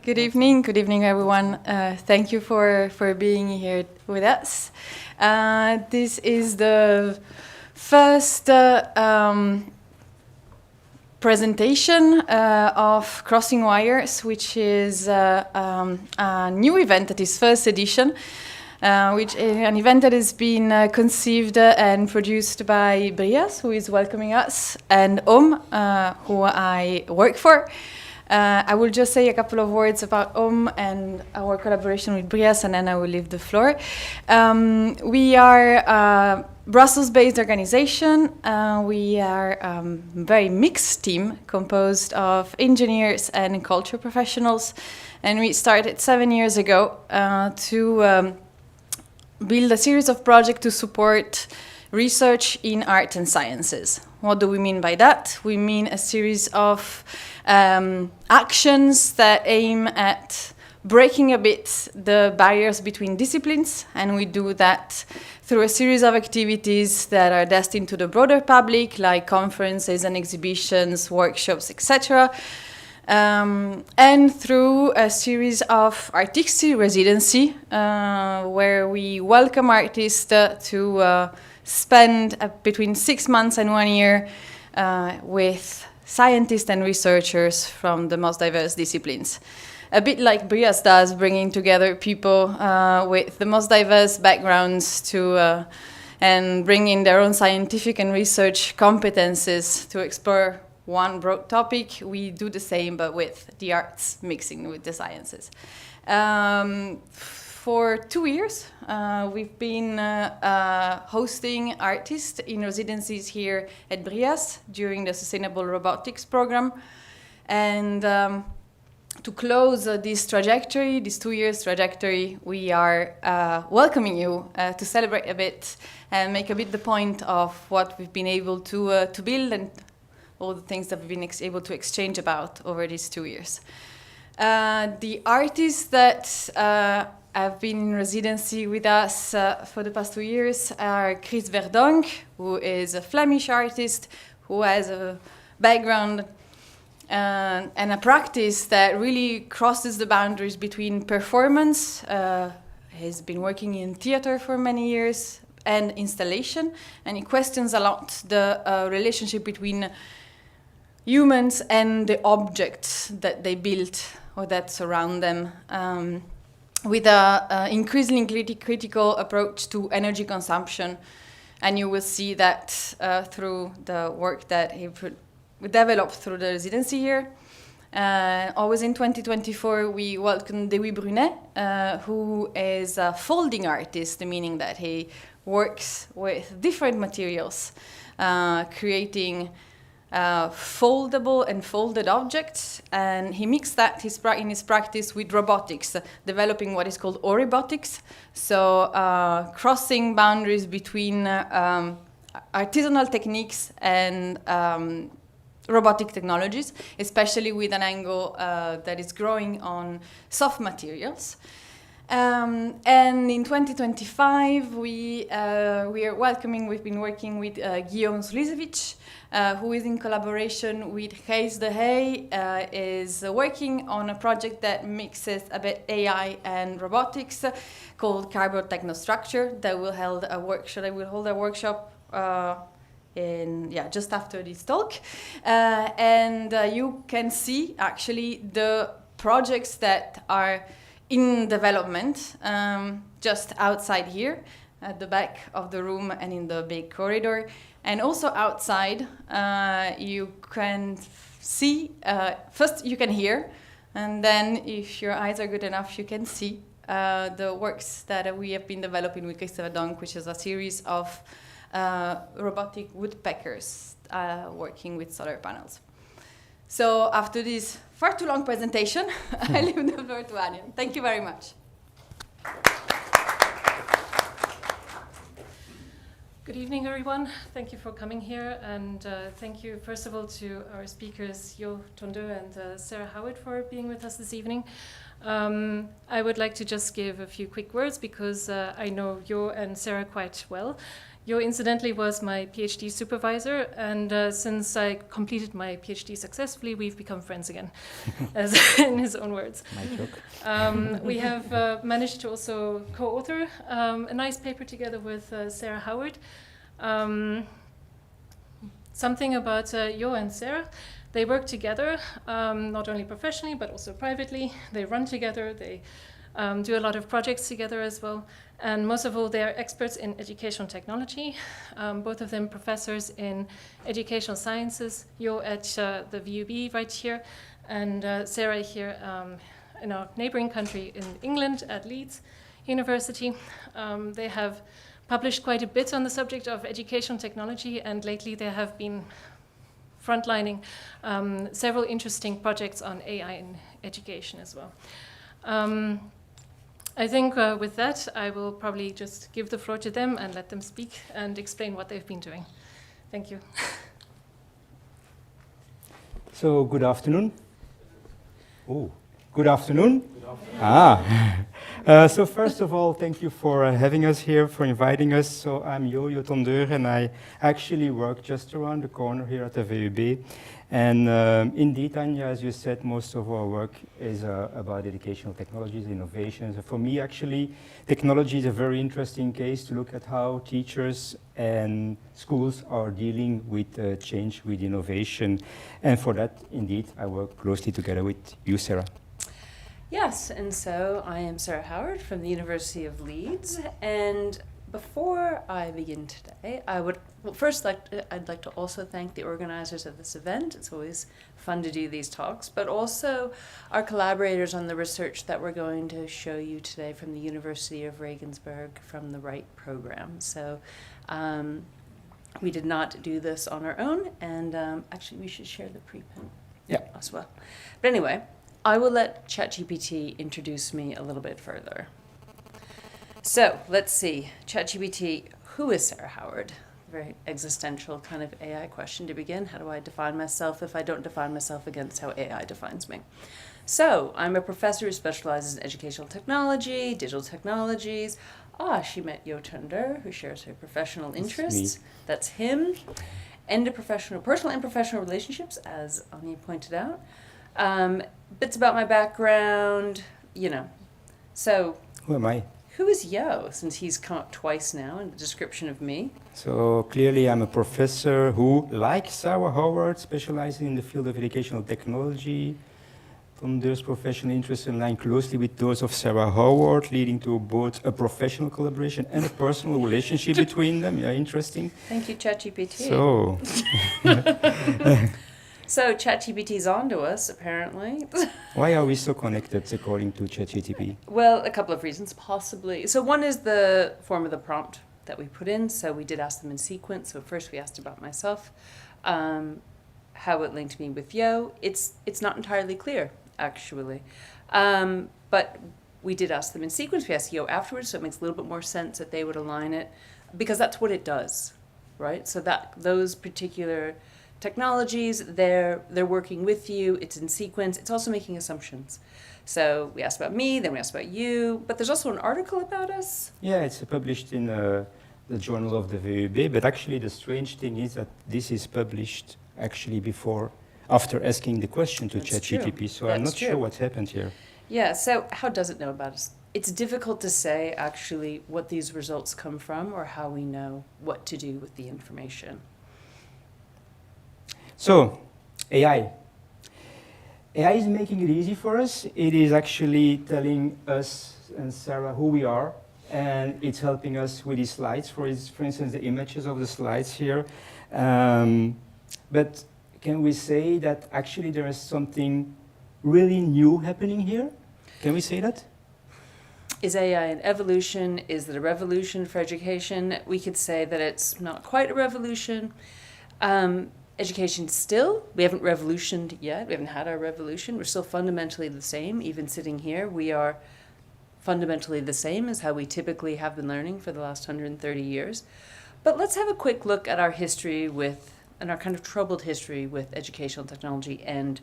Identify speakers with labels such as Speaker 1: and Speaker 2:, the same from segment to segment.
Speaker 1: Good evening, everyone. Thank you for being here with us. This is the first presentation of Crossing Wires, which is a new event at its first edition, which is an event that has been conceived and produced by BrIAS, who is welcoming us, and Ohme, who I work for. I will just say a couple of words about Ohme and our collaboration with BrIAS, and then I will leave the floor. We are a Brussels-based organization. We are a very mixed team composed of engineers and culture professionals. And we started 7 years ago to build a series of projects to support research in art and sciences. What do we mean by that? We mean a series of actions that aim at breaking a bit the barriers between disciplines, and we do that through a series of activities that are destined to the broader public, like conferences and exhibitions, workshops, etc., and through a series of artistic residency, where we welcome artists to spend between 6 months and 1 year with scientists and researchers from the most diverse disciplines. A bit like BrIAS does, bringing together people with the most diverse backgrounds to and bringing their own scientific and research competences to explore one broad topic. We do the same, but with the arts mixing with the sciences. For 2 years, we've been hosting artists in residencies here at BrIAS during the Sustainable Robotics program. And to close this trajectory, this 2 years trajectory, we are welcoming you to celebrate a bit and make a bit the point of what we've been able to build and all the things that we've been able to exchange about over these 2 years. The artists that have been in residency with us for the past 2 years are Chris Verdonk, who is a Flemish artist who has a background and a practice that really crosses the boundaries between performance. He's been working in theater for many years and installation, and he questions a lot the relationship between humans and the objects that they built or that surround them, with an increasingly critical approach to energy consumption. And you will see that through the work that he developed through the residency here. Always in 2024, we welcomed Dewi Brunet, who is a folding artist, meaning that he works with different materials, creating foldable and folded objects, and he mixed that in his practice with robotics, developing what is called robotics. So crossing boundaries between artisanal techniques and robotic technologies, especially with an angle that is growing on soft materials. And in 2025, we've been working with Guillaume Sulisevic, who is in collaboration with Gijs de Hey, is working on a project that mixes a bit AI and robotics called Cardboard Technostructure that will hold a workshop just after this talk. And you can see actually the projects that are in development just outside here at the back of the room and in the big corridor. And also outside, you can see, first you can hear, and then if your eyes are good enough, you can see the works that we have been developing with Chris Verdonk, which is a series of robotic woodpeckers working with solar panels. So after this far too long presentation, I leave the floor to Anya. Thank you very much.
Speaker 2: Good evening, everyone. Thank you for coming here, and thank you, first of all, to our speakers, Jo Tondeau and Sarah Howard, for being with us this evening. I would like to just give a few quick words because I know Jo and Sarah quite well. Jo, incidentally, was my PhD supervisor, and since I completed my PhD successfully, we've become friends again, as in his own words.
Speaker 3: My joke.
Speaker 2: We have managed to also co-author a nice paper together with Sarah Howard. Something about Jo and Sarah. They work together, not only professionally, but also privately. They run together, they do a lot of projects together as well. And most of all, they are experts in educational technology. Both of them professors in educational sciences. Jo at the VUB right here, and Sarah here in our neighboring country in England at Leeds University. They have published quite a bit on the subject of educational technology, and lately they have been frontlining several interesting projects on AI in education as well. I think with that, I will probably just give the floor to them and let them speak and explain what they've been doing. Thank you.
Speaker 3: So, good afternoon. Oh, good afternoon. Good afternoon. So first of all, thank you for having us here, for inviting us. So I'm Jo Tondeur, and I actually work just around the corner here at the VUB. And indeed, Anja, as you said, most of our work is about educational technologies, innovations. For me, actually, technology is a very interesting case to look at how teachers and schools are dealing with change, with innovation. And for that, indeed, I work closely together with you, Sarah.
Speaker 4: Yes, and so I am Sarah Howard from the University of Leeds, and before I begin today, I'd like to also thank the organizers of this event. It's always fun to do these talks, but also our collaborators on the research that we're going to show you today from the University of Regensburg from the RIGHT program. So we did not do this on our own, and actually we should share the preprint as well. But anyway, I will let ChatGPT introduce me a little bit further. So let's see, ChatGPT, who is Sarah Howard? Very existential kind of AI question to begin. How do I define myself if I don't define myself against how AI defines me? So I'm a professor who specializes in educational technology, digital technologies. She met Jo Tondeur, who shares her professional interests. That's him. And personal and professional relationships, as Anya pointed out. Bits about my background, So,
Speaker 3: who am I?
Speaker 4: Who is Jo, since he's come up twice now in the description of me?
Speaker 3: So clearly I'm a professor who, like Sarah Howard, specializes in the field of educational technology. Tondeur's professional interests align closely with those of Sarah Howard, leading to both a professional collaboration and a personal relationship between them. Yeah, interesting.
Speaker 4: Thank you, ChatGPT.
Speaker 3: So...
Speaker 4: So ChatGPT's on to us, apparently.
Speaker 3: Why are we so connected, according to ChatGPT?
Speaker 4: Well, a couple of reasons, possibly. So one is the form of the prompt that we put in. So we did ask them in sequence. So first we asked about myself, how it linked me with Jo. It's not entirely clear, actually. But we did ask them in sequence. We asked Jo afterwards, so it makes a little bit more sense that they would align it, because that's what it does, right? So that those particular technologies, they're working with you, it's in sequence, it's also making assumptions. So we asked about me, then we asked about you, but there's also an article about us.
Speaker 3: Yeah, it's published in the Journal of the VUB, but actually the strange thing is that this is published actually after asking the question to ChatGPT, so I'm not sure what happened here.
Speaker 4: Yeah, so how does it know about us? It's difficult to say actually what these results come from or how we know what to do with the information.
Speaker 3: So, AI. AI is making it easy for us. It is actually telling us and Sarah who we are, and it's helping us with these slides, for instance, the images of the slides here. But can we say that actually there is something really new happening here? Can we say that?
Speaker 4: Is AI an evolution? Is it a revolution for education? We could say that it's not quite a revolution. Education still, we haven't revolutioned yet. We haven't had our revolution. We're still fundamentally the same. Even sitting here, we are fundamentally the same as how we typically have been learning for the last 130 years. But let's have a quick look at our history and our kind of troubled history with educational technology and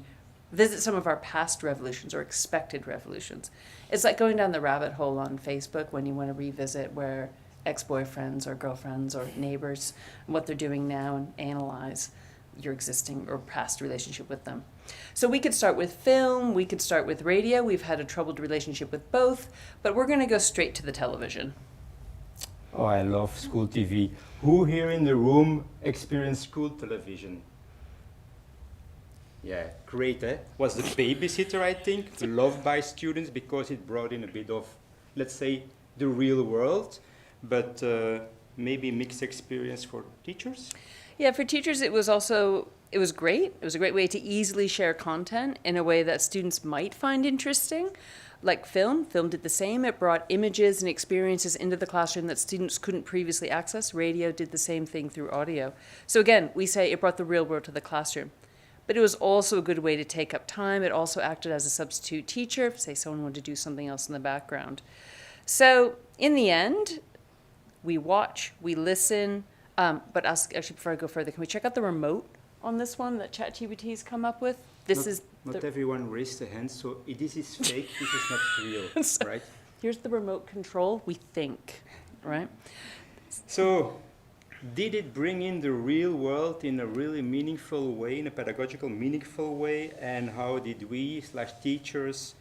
Speaker 4: visit some of our past revolutions or expected revolutions. It's like going down the rabbit hole on Facebook when you want to revisit where ex-boyfriends or girlfriends or neighbors, what they're doing now, and analyze your existing or past relationship with them. So we could start with film, we could start with radio. We've had a troubled relationship with both, but we're going to go straight to the television.
Speaker 3: Oh, I love school TV. Who here in the room experienced school television? Yeah, great, eh? Was the babysitter, I think, loved by students because it brought in a bit of, let's say, the real world, but maybe mixed experience for teachers?
Speaker 4: Yeah, for teachers, it was great. It was a great way to easily share content in a way that students might find interesting. Like film did the same. It brought images and experiences into the classroom that students couldn't previously access. Radio did the same thing through audio. So again, we say it brought the real world to the classroom. But it was also a good way to take up time. It also acted as a substitute teacher, if, say, someone wanted to do something else in the background. So in the end, we watch, we listen, but actually, before I go further, can we check out the remote on this one that ChatGPT's come up with?
Speaker 3: Not everyone raised their hands, so this is fake, this is not real, right?
Speaker 4: Here's the remote control, we think, right?
Speaker 3: So, did it bring in the real world in a really meaningful way, in a pedagogical meaningful way, and how did we, teachers,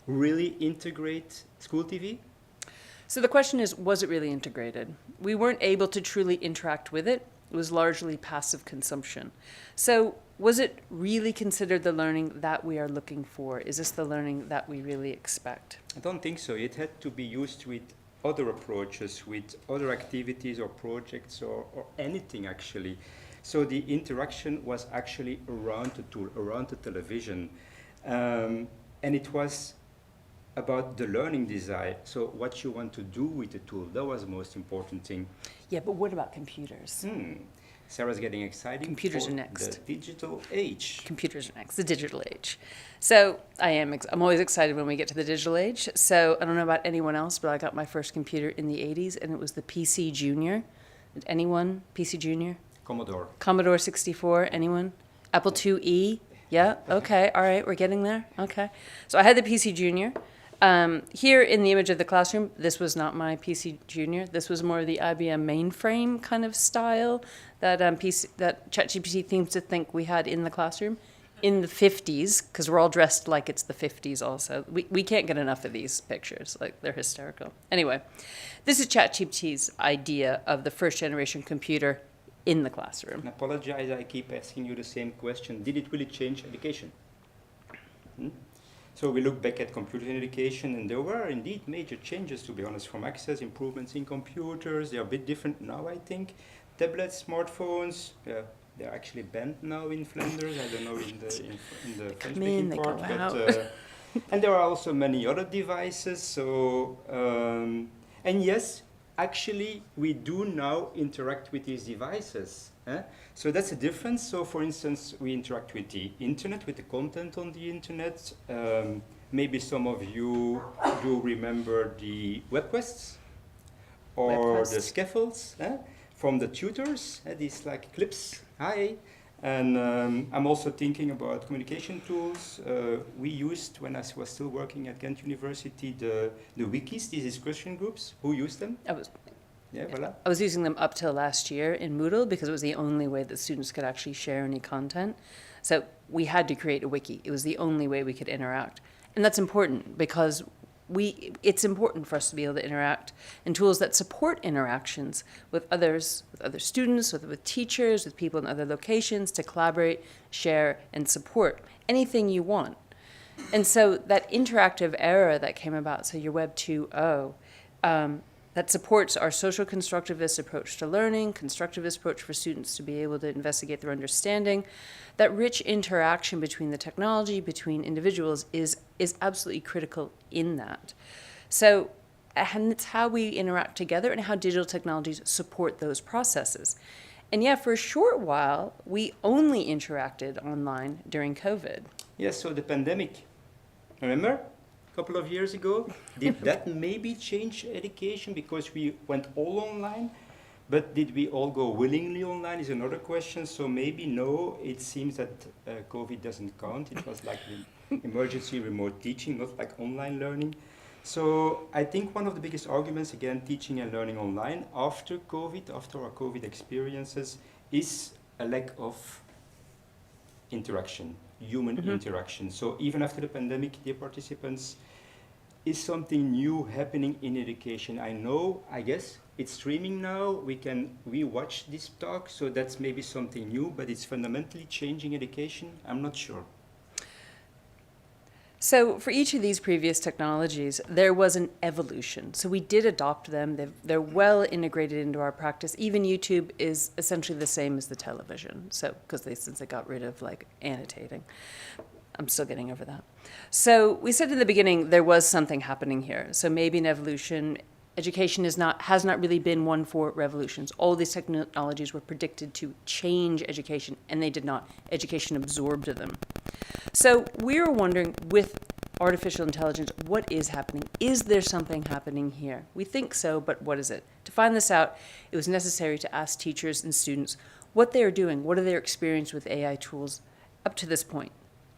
Speaker 3: really integrate school TV?
Speaker 4: So the question is, was it really integrated? We weren't able to truly interact with it. It was largely passive consumption. So was it really considered the learning that we are looking for? Is this the learning that we really expect?
Speaker 3: I don't think so. It had to be used with other approaches, with other activities or projects or anything actually. So the interaction was actually around the tool, around the television. And it was about the learning design. So what you want to do with the tool, that was the most important thing.
Speaker 4: Yeah, but what about computers?
Speaker 3: Sarah's getting excited.
Speaker 4: Computers are next.
Speaker 3: The digital age.
Speaker 4: Computers are next, the digital age. So I'm always excited when we get to the digital age. So I don't know about anyone else, but I got my first computer in the 80s, and it was the PC Junior. Did anyone? PC Junior?
Speaker 3: Commodore.
Speaker 4: Commodore 64, anyone? Apple IIe? Yeah, okay, all right, we're getting there, okay. So I had the PC Junior. Here in the image of the classroom, this was not my PC Junior. This was more the IBM mainframe kind of style that that ChatGPT seems to think we had in the classroom in the 50s, because we're all dressed like it's the 50s also. We can't get enough of these pictures, like they're hysterical. Anyway, this is ChatGPT's idea of the first generation computer in the classroom.
Speaker 3: I apologize, I keep asking you the same question. Did it really change education? So we look back at computer education, and there were indeed major changes, to be honest, from access, improvements in computers. They are a bit different now, I think. Tablets, smartphones, they're actually banned now in Flanders. I don't know in the French-speaking part. But, and there are also many other devices. So, and yes, actually, we do now interact with these devices. So that's a difference. So for instance, we interact with the internet, with the content on the internet. Maybe some of you do remember the web quests or the scaffolds from the tutors, these like clips. Hi. And I'm also thinking about communication tools. We used, when I was still working at Ghent University, the wikis, these discussion groups. Who used them? Yeah, voilà.
Speaker 4: I was using them up till last year in Moodle because it was the only way that students could actually share any content. So we had to create a wiki. It was the only way we could interact. And that's important because it's important for us to be able to interact in tools that support interactions with others, with other students, with teachers, with people in other locations, to collaborate, share, and support anything you want. And so that interactive era that came about, so your Web 2.0, that supports our social constructivist approach to learning, constructivist approach for students to be able to investigate their understanding. That rich interaction between the technology, between individuals is absolutely critical in that. So, and it's how we interact together and how digital technologies support those processes. And yeah, for a short while, we only interacted online during COVID.
Speaker 3: Yes, so the pandemic, remember? Couple of years ago. Did that maybe change education because we went all online? But did we all go willingly online is another question. So maybe no, it seems that COVID doesn't count. It was like the emergency remote teaching, not like online learning. So I think one of the biggest arguments, again, teaching and learning online after COVID, after our COVID experiences, is a lack of interaction, human interaction. So even after the pandemic, dear participants, is something new happening in education? I guess it's streaming now. We watch this talk, so that's maybe something new, but it's fundamentally changing education. I'm not sure.
Speaker 4: So for each of these previous technologies, there was an evolution. So we did adopt them. They're well integrated into our practice. Even YouTube is essentially the same as the television. So since they got rid of like annotating. I'm still getting over that. So we said in the beginning there was something happening here. So maybe an evolution. Education has not really been one for revolutions. All these technologies were predicted to change education, and they did not. Education absorbed them. So we were wondering, with artificial intelligence, what is happening? Is there something happening here? We think so, but what is it? To find this out, it was necessary to ask teachers and students what they are doing, what are their experience with AI tools up to this point.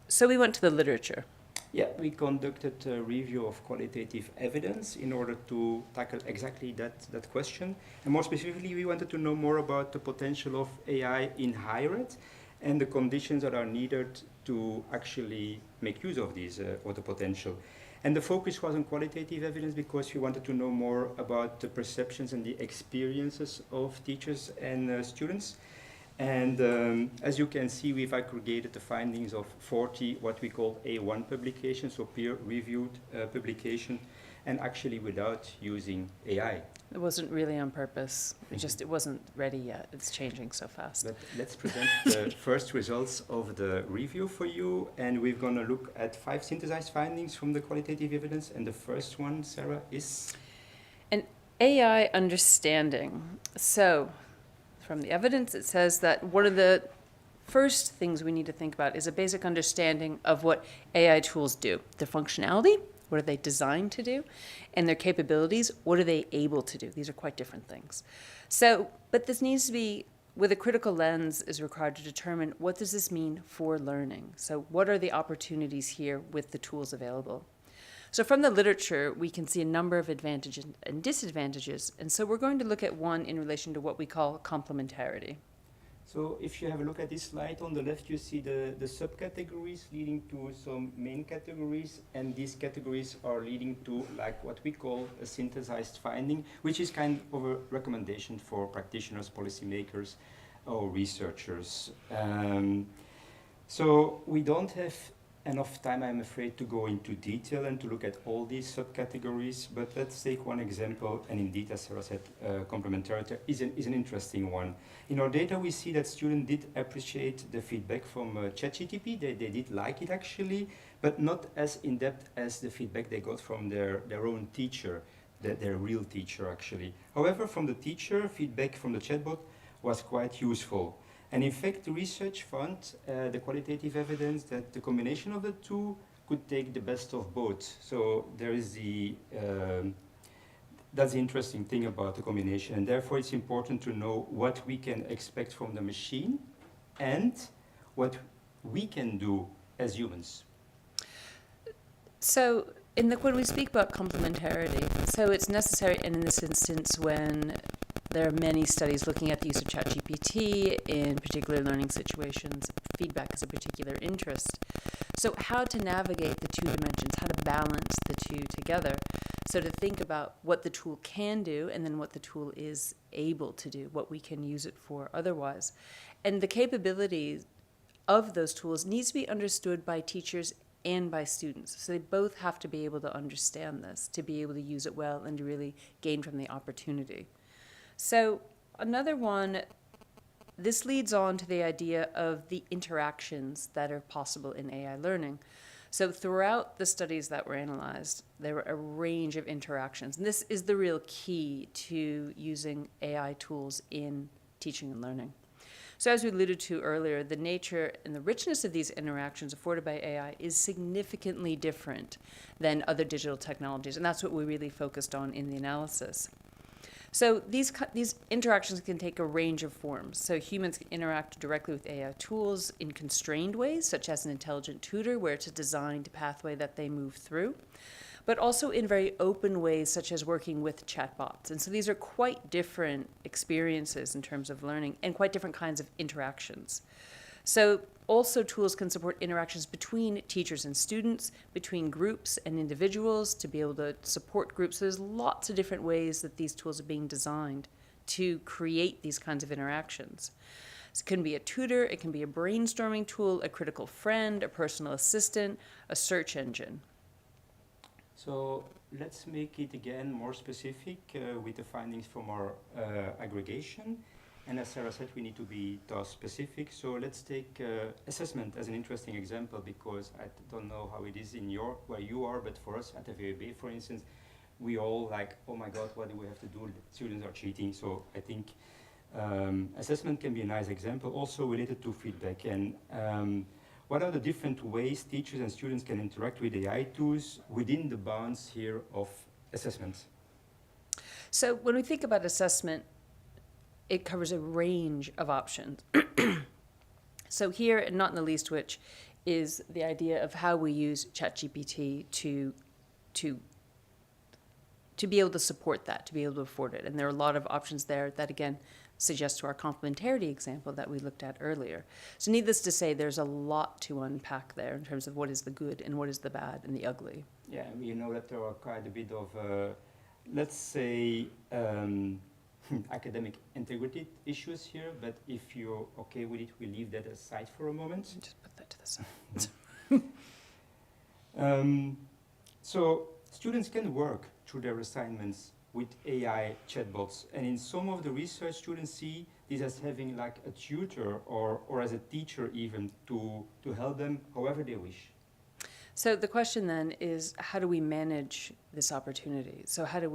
Speaker 4: So we went to the literature.
Speaker 3: Yeah, we conducted a review of qualitative evidence in order to tackle exactly that question. And more specifically, we wanted to know more about the potential of AI in higher ed and the conditions that are needed to actually make use of these or the potential. And the focus was on qualitative evidence because we wanted to know more about the perceptions and the experiences of teachers and students. And as you can see, we've aggregated the findings of 40 what we call A1 publications, so peer-reviewed publication, and actually without using AI.
Speaker 4: It wasn't really on purpose. It wasn't ready yet. It's changing so fast.
Speaker 3: But let's present the first results of the review for you, and we're going to look at 5 synthesized findings from the qualitative evidence. And the first one, Sarah, is?
Speaker 4: An AI understanding. So, from the evidence, it says that one of the first things we need to think about is a basic understanding of what AI tools do. Their functionality, what are they designed to do? And their capabilities, what are they able to do? These are quite different things. So, but this needs to be, with a critical lens, is required to determine what does this mean for learning? So what are the opportunities here with the tools available? So from the literature, we can see a number of advantages and disadvantages. And so we're going to look at one in relation to what we call complementarity.
Speaker 3: So if you have a look at this slide, on the left you see the subcategories leading to some main categories, and these categories are leading to like what we call a synthesized finding, which is kind of a recommendation for practitioners, policymakers, or researchers. So we don't have enough time, I'm afraid, to go into detail and to look at all these subcategories, but let's take one example, and indeed, as Sarah said, complementarity is an interesting one. In our data, we see that students did appreciate the feedback from ChatGPT. They did like it, actually, but not as in-depth as the feedback they got from their own teacher, their real teacher, actually. However, from the teacher, feedback from the chatbot was quite useful. And in fact, the research found the qualitative evidence that the combination of the two could take the best of both. So there is that's the interesting thing about the combination. And therefore, it's important to know what we can expect from the machine and what we can do as humans.
Speaker 4: So when we speak about complementarity, so it's necessary, and in this instance, when there are many studies looking at the use of ChatGPT in particular learning situations, feedback is a particular interest. So how to navigate the two dimensions, how to balance the two together. So to think about what the tool can do and then what the tool is able to do, what we can use it for otherwise. And the capabilities of those tools needs to be understood by teachers and by students. So they both have to be able to understand this, to be able to use it well and to really gain from the opportunity. So another one, this leads on to the idea of the interactions that are possible in AI learning. So throughout the studies that were analyzed, there were a range of interactions. And this is the real key to using AI tools in teaching and learning. So as we alluded to earlier, the nature and the richness of these interactions afforded by AI is significantly different than other digital technologies. And that's what we really focused on in the analysis. So these interactions can take a range of forms. So humans can interact directly with AI tools in constrained ways, such as an intelligent tutor, where it's a designed pathway that they move through. but also in very open ways, such as working with chatbots. And so these are quite different experiences in terms of learning and quite different kinds of interactions. So also tools can support interactions between teachers and students, between groups and individuals, to be able to support groups. So there's lots of different ways that these tools are being designed to create these kinds of interactions. So it can be a tutor, it can be a brainstorming tool, a critical friend, a personal assistant, a search engine.
Speaker 3: So let's make it again more specific with the findings from our aggregation. And as Sarah said, we need to be task specific. So let's take assessment as an interesting example, because I don't know how it is in where you are, but for us at the VUB, for instance, we all like, oh my God, what do we have to do? Students are cheating. So I think assessment can be a nice example, also related to feedback. And what are the different ways teachers and students can interact with AI tools within the bounds here of assessments?
Speaker 4: So when we think about assessment, it covers a range of options. So here, and not in the least which, is the idea of how we use ChatGPT to be able to support that, to be able to afford it. And there are a lot of options there that, again, suggest to our complementarity example that we looked at earlier. So needless to say, there's a lot to unpack there in terms of what is the good and what is the bad and the ugly.
Speaker 3: Yeah, we know that there are quite a bit of, let's say, academic integrity issues here, but if you're okay with it, we leave that aside for a moment.
Speaker 4: Just put that to the side.
Speaker 3: So students can work through their assignments with AI chatbots, and in some of the research, students see this as having like a tutor or as a teacher even to help them however they wish.
Speaker 4: So the question then is, how do we manage this opportunity? So how are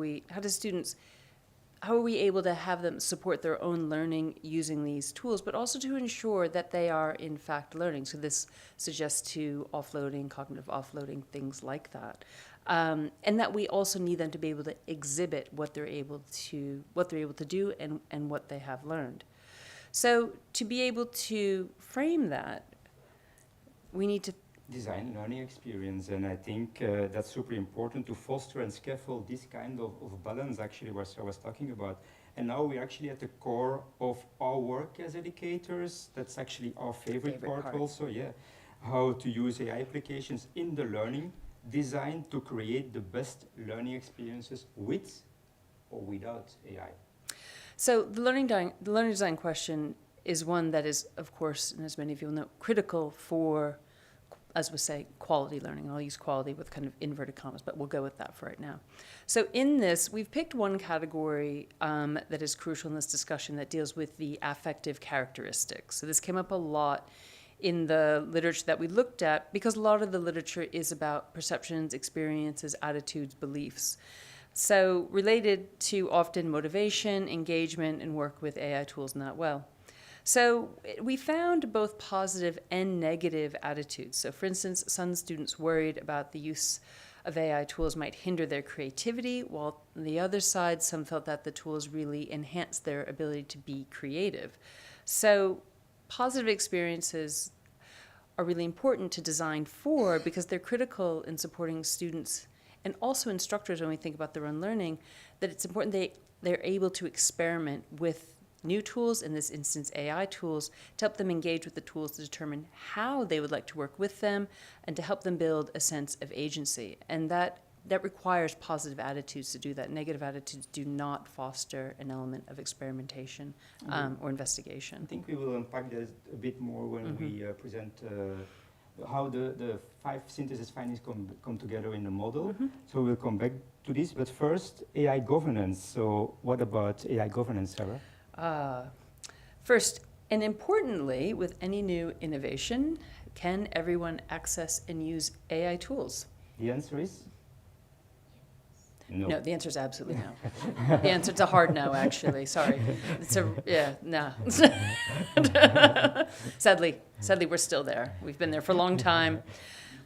Speaker 4: we able to have them support their own learning using these tools, but also to ensure that they are in fact learning? So this suggests to offloading, cognitive offloading, things like that. And that we also need them to be able to exhibit what they're able to do and what they have learned. So to be able to frame that, we need to
Speaker 3: design learning experience, and I think that's super important to foster and scaffold this kind of balance, actually, what I was talking about. And now we're actually at the core of our work as educators. That's actually our favorite part also, yeah. How to use AI applications in the learning design to create the best learning experiences with or without AI.
Speaker 4: So the learning design question is one that is, of course, and as many of you will know, critical for, as we say, quality learning. I'll use quality with kind of inverted commas, but we'll go with that for right now. So in this, we've picked one category that is crucial in this discussion that deals with the affective characteristics. So this came up a lot in the literature that we looked at, because a lot of the literature is about perceptions, experiences, attitudes, beliefs. So related to often motivation, engagement, and work with AI tools in that well. So we found both positive and negative attitudes. So for instance, some students worried about the use of AI tools might hinder their creativity, while on the other side, some felt that the tools really enhance their ability to be creative. So positive experiences are really important to design for, because they're critical in supporting students and also instructors when we think about their own learning, that it's important they're able to experiment with new tools, in this instance AI tools, to help them engage with the tools to determine how they would like to work with them and to help them build a sense of agency. And that requires positive attitudes to do that. Negative attitudes do not foster an element of experimentation or investigation.
Speaker 3: I think we will unpack that a bit more when we present how the 5 synthesis findings come together in the model. So we'll come back to this, but first, AI governance. So what about AI governance, Sarah?
Speaker 4: First, and importantly, with any new innovation, can everyone access and use AI tools?
Speaker 3: The answer is? No.
Speaker 4: No, the answer is absolutely no. The answer is a hard no, actually. Sorry. No. Sadly, we're still there. We've been there for a long time.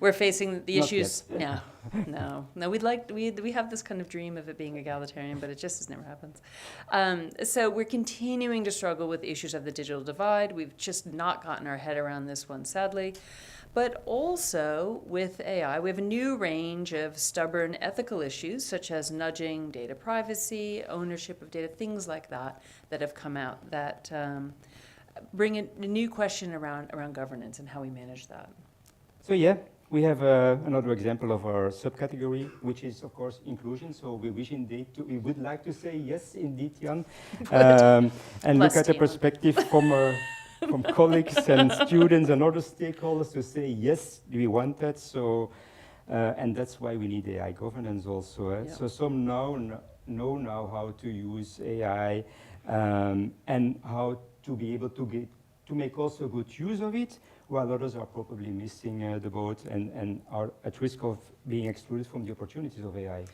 Speaker 4: we're facing the
Speaker 3: Not
Speaker 4: issues.
Speaker 3: yet.
Speaker 4: No. We have this kind of dream of it being egalitarian, but it just never happens. So we're continuing to struggle with issues of the digital divide. We've just not gotten our head around this one, sadly. But also with AI, we have a new range of stubborn ethical issues, such as nudging, data privacy, ownership of data, things like that, that have come out that bring in a new question around governance and how we manage that.
Speaker 3: So yeah, we have another example of our subcategory, which is of course inclusion. So we would like to say yes, indeed, Jan, and look at the perspective from colleagues and students and other stakeholders to say yes, we want that. So, and that's why we need AI governance also.
Speaker 4: Yeah.
Speaker 3: So some know now how to use AI and how to be able to make also good use of it, while others are probably missing the boat and are at risk of being excluded from the opportunities of AI.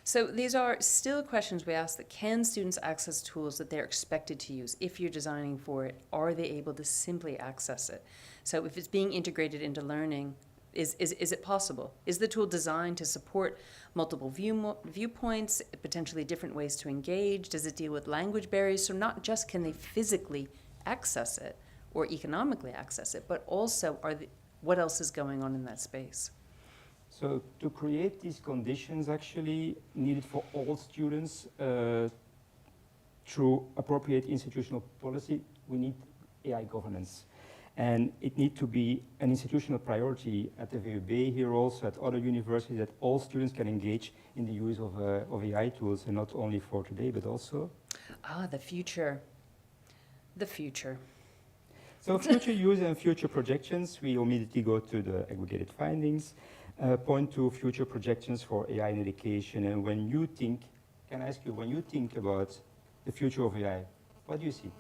Speaker 4: So these are still questions we ask that can students access tools that they're expected to use? If you're designing for it, are they able to simply access it? So if it's being integrated into learning, is it possible? Is the tool designed to support multiple viewpoints, potentially different ways to engage? Does it deal with language barriers? So not just can they physically access it or economically access it, but also what else is going on in that space?
Speaker 3: So to create these conditions actually needed for all students through appropriate institutional policy, we need AI governance. And it needs to be an institutional priority at the VUB here also, at other universities, that all students can engage in the use of AI tools, and not only for today, but also.
Speaker 4: The future. The future.
Speaker 3: So future use and future projections, we immediately go to the aggregated findings, point to future projections for AI in education. And when you think, can I ask you, when you think about the future of AI, what do you see?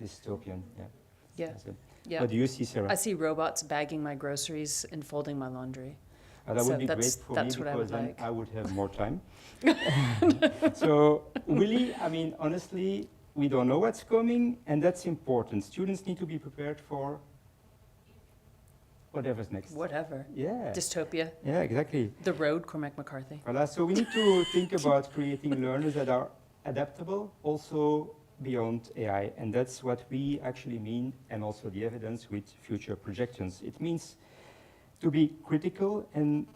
Speaker 3: Dystopian, yeah.
Speaker 4: Yeah. Yeah.
Speaker 3: What do you see, Sarah?
Speaker 4: I see robots bagging my groceries and folding my laundry.
Speaker 3: That
Speaker 4: So
Speaker 3: would be great
Speaker 4: that's
Speaker 3: for me,
Speaker 4: what I would
Speaker 3: because then
Speaker 4: like.
Speaker 3: I would have more time. So really, I mean, honestly, we don't know what's coming, and that's important. Students need to be prepared for whatever's next.
Speaker 4: Whatever.
Speaker 3: Yeah.
Speaker 4: Dystopia.
Speaker 3: Yeah, exactly.
Speaker 4: The Road, Cormac McCarthy.
Speaker 3: Voilà. So we need to think about creating learners that are adaptable, also beyond AI, and that's what we actually mean, and also the evidence with future projections. It means to be critical, and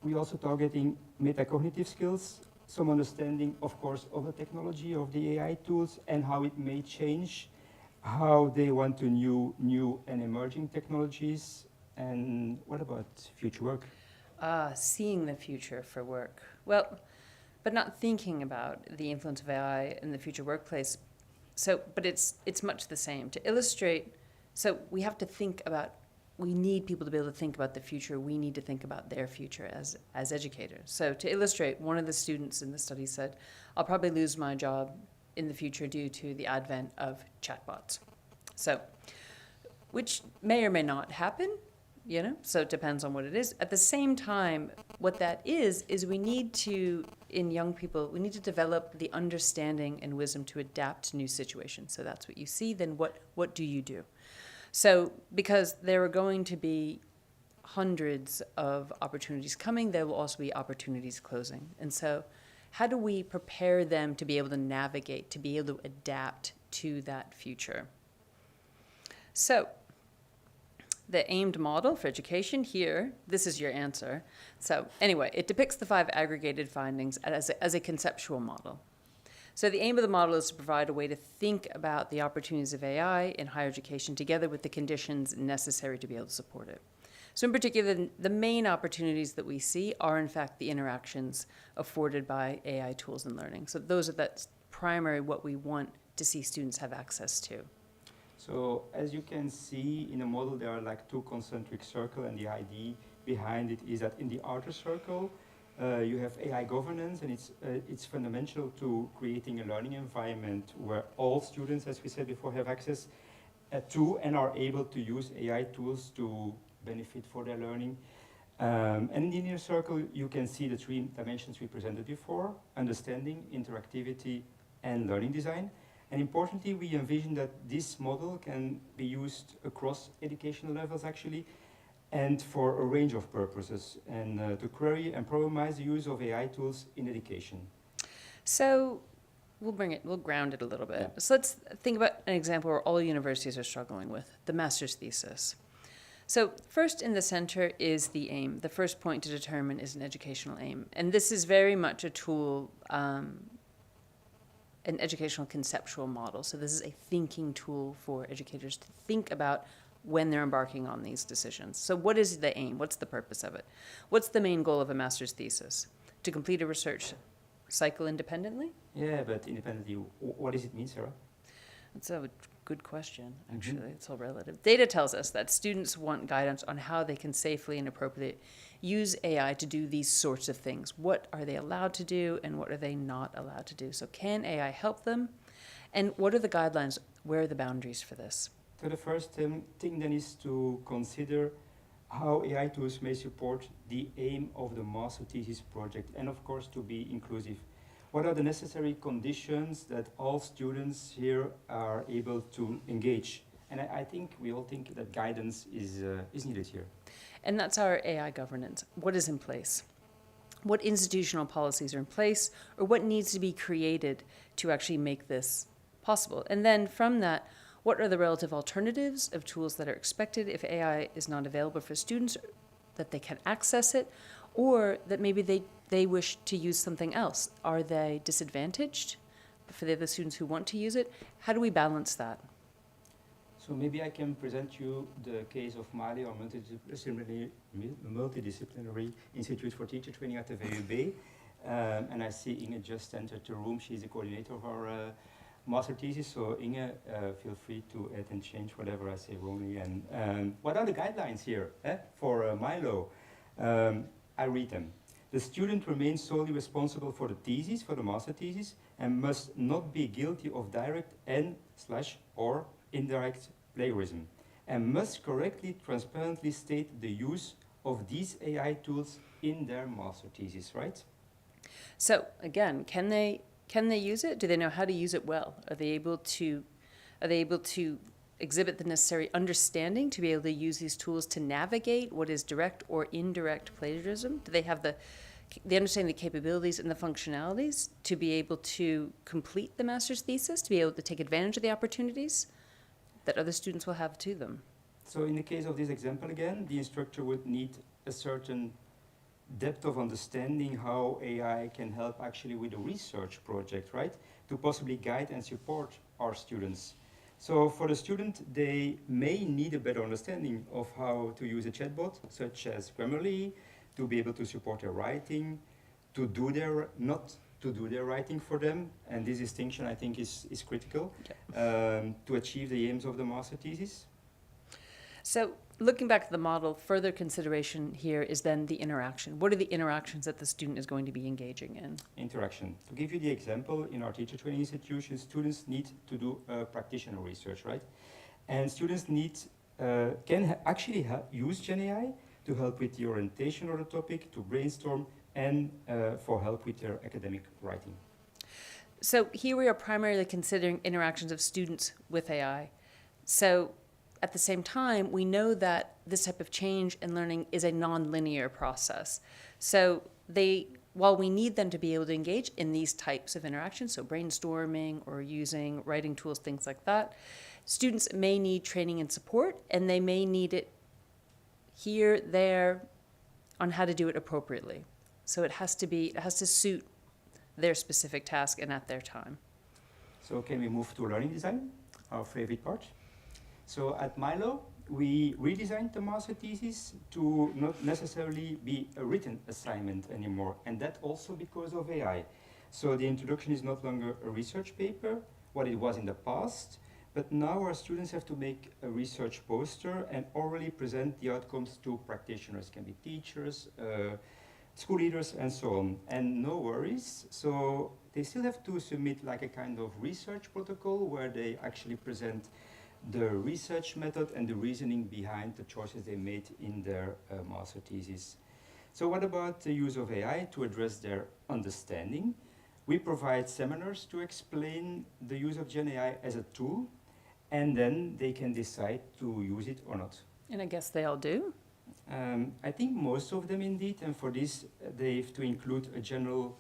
Speaker 3: we also targeting metacognitive skills, some understanding, of course, of the technology of the AI tools and how it may change, how they want to new and emerging technologies, and what about future work?
Speaker 4: Seeing the future for work. Well, but not thinking about the influence of AI in the future workplace. So, but it's much the same. To illustrate, so we have to think about, we need people to be able to think about the future. We need to think about their future as educators. So to illustrate, one of the students in the study said, I'll probably lose my job in the future due to the advent of chatbots. So, which may or may not happen, you know, so it depends on what it is. At the same time, what that is we need to, in young people, we need to develop the understanding and wisdom to adapt to new situations. So that's what you see, then what do you do? So, because there are going to be hundreds of opportunities coming, there will also be opportunities closing. And so, how do we prepare them to be able to navigate, to be able to adapt to that future? So, the aimed model for education here, this is your answer. So anyway, it depicts the 5 aggregated findings as a conceptual model. So the aim of the model is to provide a way to think about the opportunities of AI in higher education together with the conditions necessary to be able to support it. So in particular, the main opportunities that we see are in fact the interactions afforded by AI tools in learning. So that's primary what we want to see students have access to.
Speaker 3: So as you can see in the model, there are like 2 concentric circles, and the idea behind it is that in the outer circle, you have AI governance, and it's fundamental to creating a learning environment where all students, as we said before, have access to and are able to use AI tools to benefit for their learning. And in the inner circle, you can see the 3 dimensions we presented before: understanding, interactivity, and learning design. And importantly, we envision that this model can be used across educational levels actually, and for a range of purposes, and to query and problematize the use of AI tools in education.
Speaker 4: So we'll ground it a little bit.
Speaker 3: Yeah.
Speaker 4: So let's think about an example where all universities are struggling with, the master's thesis. So first in the center is the aim. The first point to determine is an educational aim. And this is very much a tool, an educational conceptual model. So this is a thinking tool for educators to think about when they're embarking on these decisions. So what is the aim? What's the purpose of it? What's the main goal of a master's thesis? To complete a research cycle independently?
Speaker 3: Yeah, but independently, what does it mean, Sarah?
Speaker 4: That's a good question, actually. It's all relative. Data tells us that students want guidance on how they can safely and appropriately use AI to do these sorts of things. What are they allowed to do and what are they not allowed to do? So can AI help them? And what are the guidelines? Where are the boundaries for this?
Speaker 3: So the first thing then is to consider how AI tools may support the aim of the master thesis project, and of course to be inclusive. What are the necessary conditions that all students here are able to engage? And I think we all think that guidance is needed here.
Speaker 4: And that's our AI governance. What is in place? What institutional policies are in place, or what needs to be created to actually make this possible? And then from that, what are the relative alternatives of tools that are expected if AI is not available for students, that they can access it, or that maybe they wish to use something else? Are they disadvantaged for the other students who want to use it? How do we balance that?
Speaker 3: So maybe I can present you the case of Mali, or multidisciplinary Institute for Teacher Training at the VUB. And I see Inge just entered the room. She's the coordinator of our master thesis. So Inge, feel free to add and change whatever I say wrongly. And what are the guidelines here for Milo? I read them. The student remains solely responsible for the thesis, for the master thesis, and must not be guilty of direct and/or indirect plagiarism, and must correctly, transparently state the use of these AI tools in their master thesis, right?
Speaker 4: So again, can they use it? Do they know how to use it well? Are they able to exhibit the necessary understanding to be able to use these tools to navigate what is direct or indirect plagiarism? Do they have they understand the capabilities and the functionalities to be able to complete the master's thesis, to be able to take advantage of the opportunities that other students will have to them?
Speaker 3: So in the case of this example again, the instructor would need a certain depth of understanding how AI can help actually with a research project, right? To possibly guide and support our students. So for the student, they may need a better understanding of how to use a chatbot, such as Grammarly, to be able to support their writing, not to do their writing for them. And this distinction, I think, is critical to achieve the aims of the master thesis.
Speaker 4: So looking back at the model, further consideration here is then the interaction. What are the interactions that the student is going to be engaging in?
Speaker 3: Interaction. To give you the example, in our teacher training institutions, students need to do practitioner research, right? And students can actually use GenAI to help with the orientation of the topic, to brainstorm, and for help with their academic writing.
Speaker 4: So here we are primarily considering interactions of students with AI. So at the same time, we know that this type of change and learning is a non-linear process. So while we need them to be able to engage in these types of interactions, so brainstorming or using writing tools, things like that, students may need training and support, and they may need it here, there, on how to do it appropriately. So it has to suit their specific task and at their time.
Speaker 3: So can we move to learning design, our favorite part? So at Milo, we redesigned the master thesis to not necessarily be a written assignment anymore, and that also because of AI. So the introduction is no longer a research paper, what it was in the past, but now our students have to make a research poster and orally present the outcomes to practitioners, can be teachers, school leaders, and so on. And no worries, so they still have to submit like a kind of research protocol where they actually present the research method and the reasoning behind the choices they made in their master thesis. So what about the use of AI to address their understanding? We provide seminars to explain the use of Gen AI as a tool, and then they can decide to use it or not.
Speaker 4: And I guess they all do?
Speaker 3: I think most of them indeed, and for this they have to include a general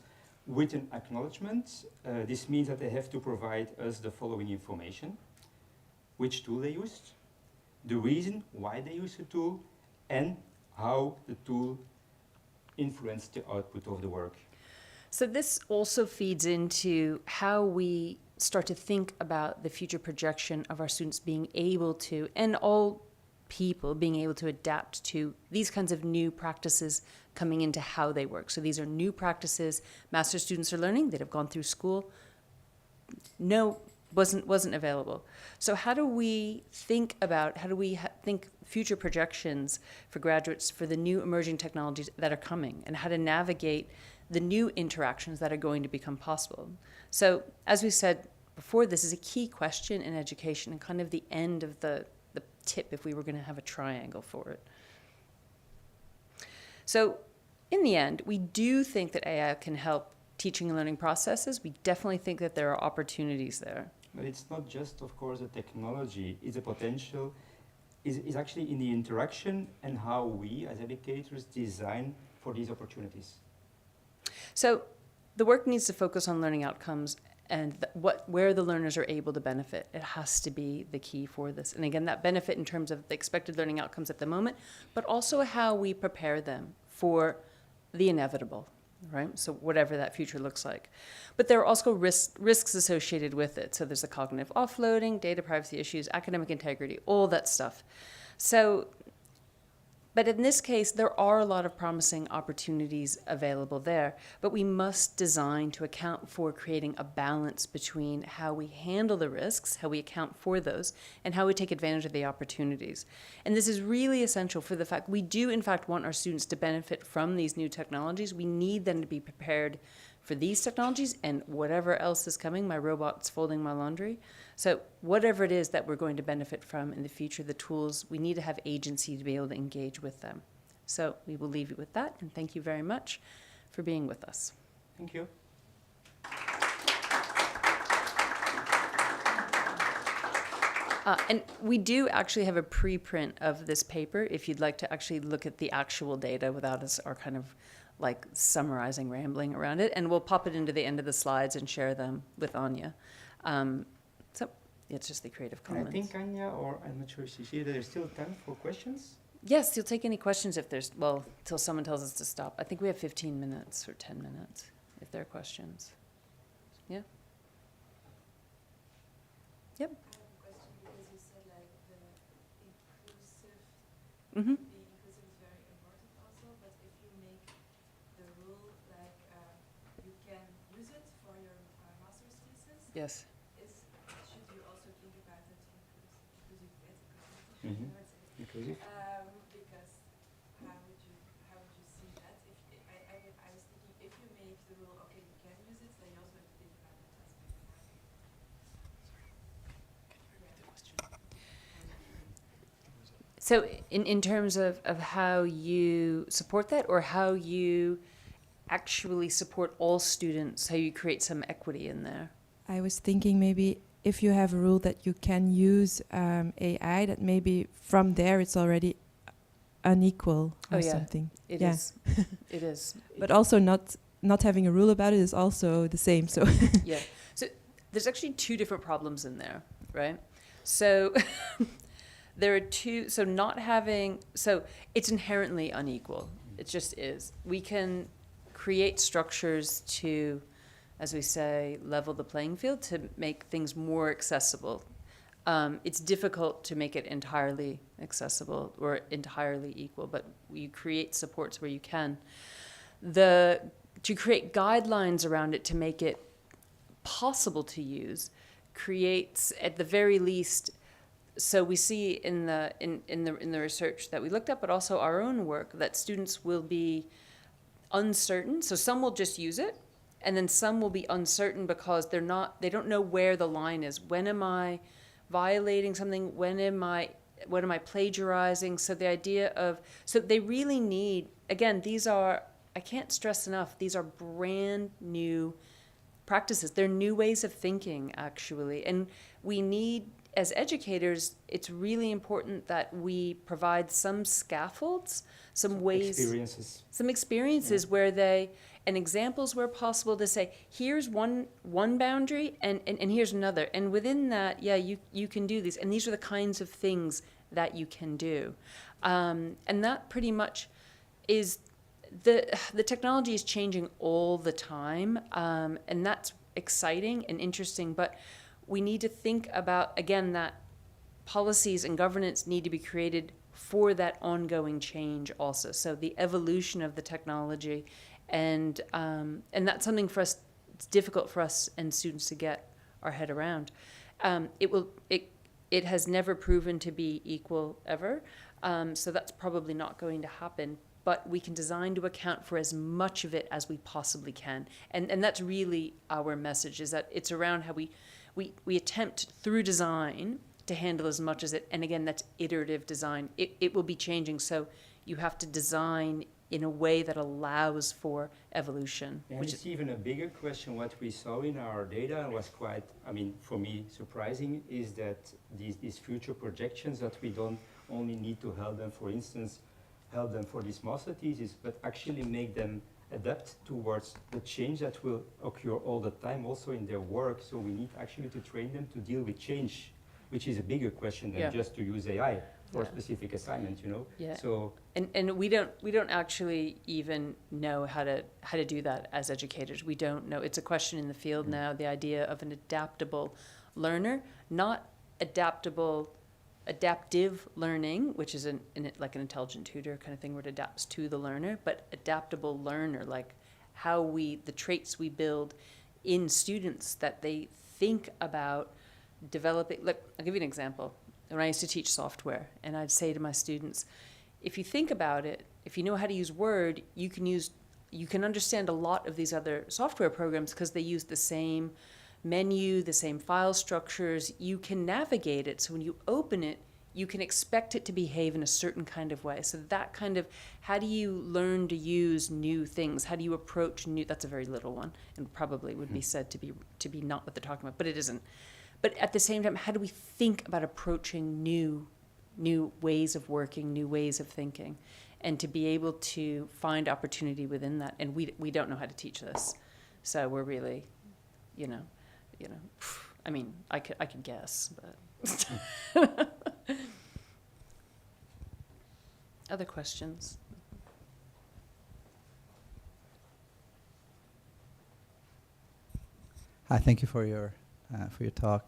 Speaker 3: written acknowledgement. This means that they have to provide us the following information: which tool they used, the reason why they use the tool, and how the tool influenced the output of the work.
Speaker 4: So this also feeds into how we start to think about the future projection of our students being able to, and all people being able to adapt to these kinds of new practices coming into how they work. So these are new practices master's students are learning that have gone through school. Wasn't available. So how do we think think future projections for graduates for the new emerging technologies that are coming, and how to navigate the new interactions that are going to become possible? So as we said before, this is a key question in education and kind of the end of the tip if we were going to have a triangle for it. So in the end, we do think that AI can help teaching and learning processes. We definitely think that there are opportunities there.
Speaker 3: But it's not just, of course, the technology. It's a potential, is actually in the interaction and how we as educators design for these opportunities.
Speaker 4: So the work needs to focus on learning outcomes and where the learners are able to benefit. It has to be the key for this. And again, that benefit in terms of the expected learning outcomes at the moment, but also how we prepare them for the inevitable, right? So whatever that future looks like. But there are also risks associated with it. So there's the cognitive offloading, data privacy issues, academic integrity, all that stuff. So, but in this case, there are a lot of promising opportunities available there, but we must design to account for creating a balance between how we handle the risks, how we account for those, and how we take advantage of the opportunities. And this is really essential for the fact we do, in fact, want our students to benefit from these new technologies. We need them to be prepared for these technologies and whatever else is coming. My robot's folding my laundry. So whatever it is that we're going to benefit from in the future, the tools, we need to have agency to be able to engage with them. So we will leave you with that, and thank you very much for being with us.
Speaker 3: Thank you.
Speaker 4: And we do actually have a preprint of this paper if you'd like to actually look at the actual data without us our kind of like summarizing, rambling around it. And we'll pop it into the end of the slides and share them with Anya. So it's just the Creative Commons.
Speaker 3: I think Anya, or I'm not sure if she's here, there's still time for questions?
Speaker 4: Yes, you'll take any questions if there's, well, till someone tells us to stop. I think we have 15 minutes or 10 minutes if there are questions. Yeah? Yep. Mm-hmm.
Speaker 5: The inclusive is very important also, but if you make the rule like you can use it for your master's thesis,
Speaker 4: Yes.
Speaker 5: Should you also think about it inclusive
Speaker 3: Mm-hmm. Inclusive.
Speaker 5: because how would you see that? If I was thinking if you make the rule okay you can use it, then you also have to think about it as
Speaker 4: So in terms of how you support that, or how you actually support all students, how you create some equity in there?
Speaker 6: I was thinking maybe if you have a rule that you can use AI, that maybe from there it's already unequal or something.
Speaker 4: It is. It is.
Speaker 6: But also not having a rule about it is also the same. So
Speaker 4: Yeah. So there's actually two different problems in there, right? So there are two. So not having. So it's inherently unequal. It just is. We can create structures to, as we say, level the playing field to make things more accessible. It's difficult to make it entirely accessible or entirely equal, but you create supports where you can. To create guidelines around it to make it possible to use creates, at the very least, so we see in the research that we looked at, but also our own work, that students will be uncertain. So some will just use it, and then some will be uncertain because they don't know where the line is. When am I violating something? When am I plagiarizing? So the idea of, so they really need, again, these are, I can't stress enough, these are brand new practices. They're new ways of thinking, actually. And we need, as educators, it's really important that we provide some scaffolds, some ways, experiences where they, and examples where possible, to say, here's one boundary and here's another. And within that, you can do these. And these are the kinds of things that you can do. And that pretty much is, the technology is changing all the time. And that's exciting and interesting. But we need to think about, again, that policies and governance need to be created for that ongoing change also. So the evolution of the technology, and that's something for us, it's difficult for us and students to get our head around. It has never proven to be equal ever, so that's probably not going to happen. But we can design to account for as much of it as we possibly can, and that's really our message, is that it's around how we attempt through design to handle as much as it, and again, that's iterative design. It will be changing, so you have to design in a way that allows for evolution.
Speaker 3: And it's even a bigger question. What we saw in our data was quite, for me, surprising, is that these future projections, that we don't only need to help them, for instance, help them for this master thesis, but actually make them adapt towards the change that will occur all the time also in their work. So we need actually to train them to deal with change, which is a bigger question than just to use AI for a specific assignment,
Speaker 4: Yeah.
Speaker 3: So
Speaker 4: and we don't actually even know how to do that as educators. We don't know. It's a question in the field now, the idea of an adaptable learner, not adaptive learning, which is like an intelligent tutor kind of thing where it adapts to the learner, but adaptable learner, like how the traits we build in students, that they think about developing. Look, I'll give you an example. When I used to teach software, and I'd say to my students, if you think about it, if you know how to use Word, you can understand a lot of these other software programs because they use the same menu, the same file structures. You can navigate it, so when you open it, you can expect it to behave in a certain kind of way. So that kind of, how do you learn to use new things? How do you approach new, that's a very little one, and probably would be said to be not what they're talking about, but it isn't. But at the same time, how do we think about approaching new ways of working, new ways of thinking, and to be able to find opportunity within that? And we don't know how to teach this, so we're really, I could guess, but other questions?
Speaker 7: Hi, thank you for your talk.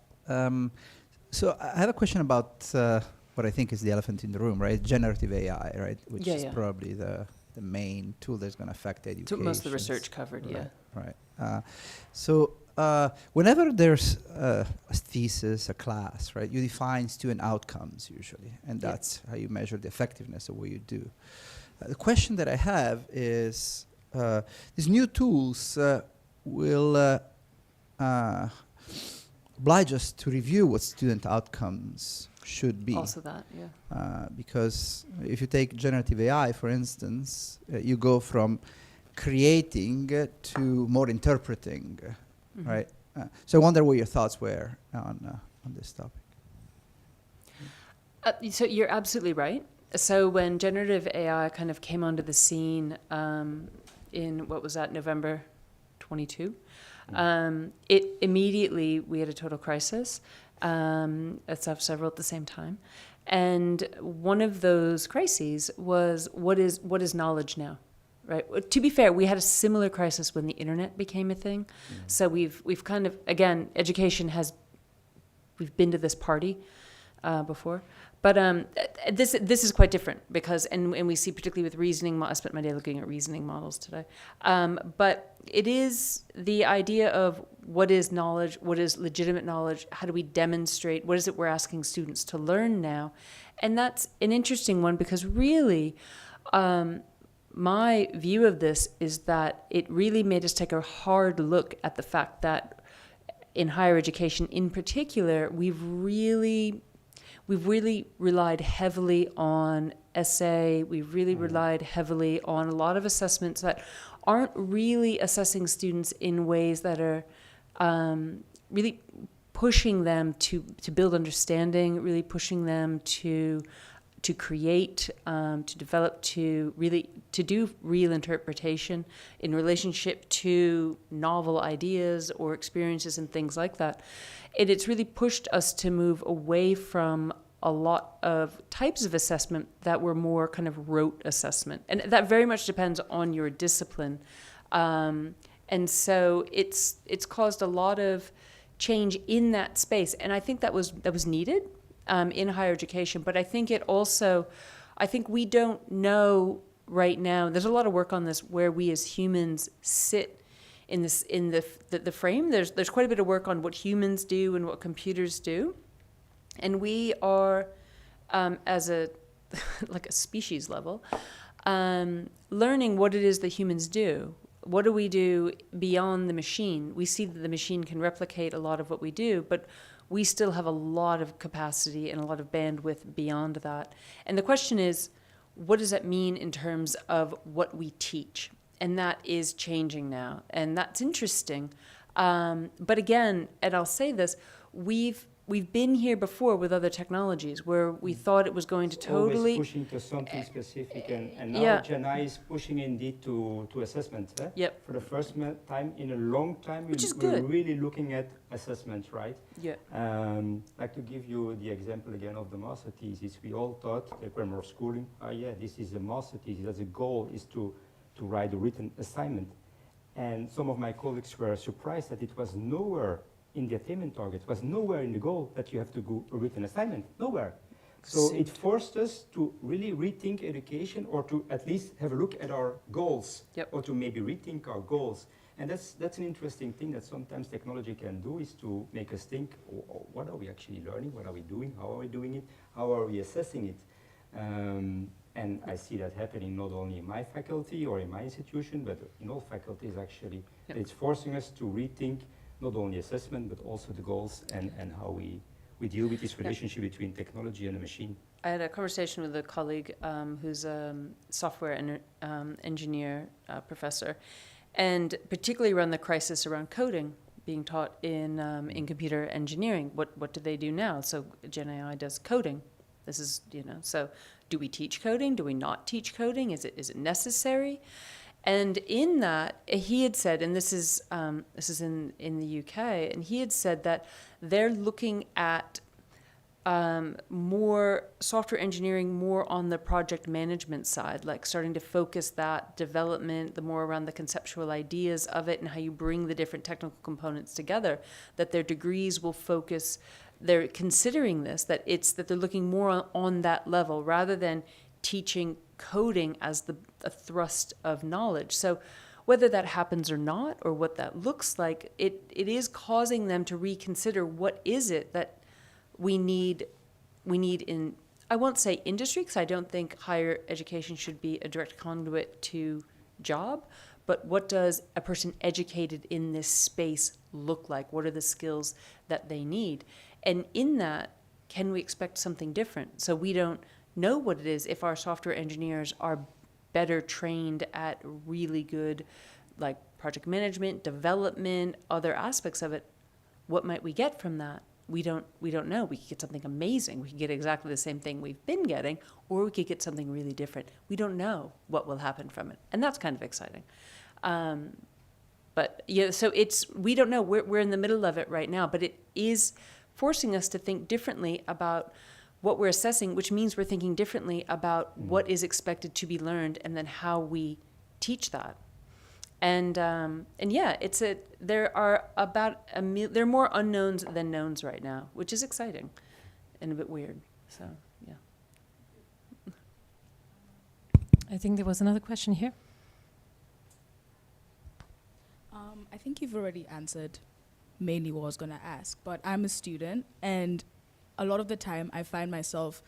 Speaker 7: So I have a question about what I think is the elephant in the room, right? Generative AI, right? Which is probably the main tool that's going to affect education.
Speaker 4: So most of the research covered,
Speaker 7: Right. So whenever there's a thesis, a class, right, you define student outcomes usually, and that's how you measure the effectiveness of what you do. The question that I have is, these new tools will oblige us to review what student outcomes should be.
Speaker 4: Also that,
Speaker 7: because if you take generative AI, for instance, you go from creating to more interpreting, right? So I wonder what your thoughts were on this topic.
Speaker 4: So you're absolutely right. So when generative AI kind of came onto the scene in, what was that, November 22, it immediately, we had a total crisis. It's several at the same time. And one of those crises was, what is knowledge now? Right. To be fair, we had a similar crisis when the internet became a thing. So we've kind of, again, education we've been to this party before. But this is quite different because, and we see particularly with reasoning, I spent my day looking at reasoning models today. But it is the idea of what is knowledge, what is legitimate knowledge, how do we demonstrate, what is it we're asking students to learn now? And that's an interesting one because really, my view of this is that it really made us take a hard look at the fact that in higher education in particular, we've really relied heavily on essay. We've really relied heavily on a lot of assessments that aren't really assessing students in ways that are really pushing them to build understanding, really pushing them to create, to develop, to do real interpretation in relationship to novel ideas or experiences and things like that. And it's really pushed us to move away from a lot of types of assessment that were more kind of rote assessment. And that very much depends on your discipline. And so it's caused a lot of change in that space. And I think that was needed in higher education. But I think I think we don't know right now, there's a lot of work on this where we as humans sit in the frame. There's quite a bit of work on what humans do and what computers do. And we are, as a species level, learning what it is that humans do. What do we do beyond the machine? We see that the machine can replicate a lot of what we do, but we still have a lot of capacity and a lot of bandwidth beyond that. And the question is, what does that mean in terms of what we teach? And that is changing now, and that's interesting. But again, and I'll say this, we've been here before with other technologies where we thought it was going to totally...
Speaker 3: Always pushing to something specific, and now
Speaker 4: yeah.
Speaker 3: Gen AI is pushing indeed to assessment.
Speaker 4: Yep.
Speaker 3: For the first time in a long time,
Speaker 4: Which is
Speaker 3: we're
Speaker 4: good.
Speaker 3: really looking at assessment, right?
Speaker 4: Yeah.
Speaker 3: Like to give you the example again of the master thesis, we all thought, like when we were schooling, this is a master thesis, that's a goal, is to write a written assignment. And some of my colleagues were surprised that it was nowhere in the attainment target, was nowhere in the goal that you have to do a written assignment, nowhere. So it forced us to really rethink education, or to at least have a look at our goals, or to maybe rethink our goals. And that's an interesting thing that sometimes technology can do, is to make us think, what are we actually learning, what are we doing, how are we doing it, how are we assessing it? And I see that happening not only in my faculty or in my institution, but in all faculties actually.
Speaker 4: Yep.
Speaker 3: It's forcing us to rethink not only assessment, but also the goals and how we deal with this relationship between technology and the machine.
Speaker 4: I had a conversation with a colleague who's a software engineer professor, and particularly around the crisis around coding being taught in computer engineering. What do they do now? So Gen AI does coding. This is, so do we teach coding? Do we not teach coding? Is it necessary? And in that, he had said, and this is in the UK, and he had said that they're looking at more software engineering, more on the project management side, like starting to focus that development, the more around the conceptual ideas of it and how you bring the different technical components together, that their degrees will focus. They're considering this, that they're looking more on that level rather than teaching coding as a thrust of knowledge. So whether that happens or not, or what that looks like, it is causing them to reconsider what is it that we need in, I won't say industry, because I don't think higher education should be a direct conduit to job, but what does a person educated in this space look like? What are the skills that they need? And in that, can we expect something different? So we don't know what it is if our software engineers are better trained at really good, like project management, development, other aspects of it. What might we get from that? We don't know. We could get something amazing. We could get exactly the same thing we've been getting, or we could get something really different. We don't know what will happen from it, and that's kind of exciting. But yeah, so we don't know. We're in the middle of it right now, but it is forcing us to think differently about what we're assessing, which means we're thinking differently about what is expected to be learned, and then how we teach that. And yeah, there are there are more unknowns than knowns right now, which is exciting and a bit weird. So yeah.
Speaker 2: I think there was another question here.
Speaker 8: I think you've already answered mainly what I was going to ask, but I'm a student, and a lot of the time I find myself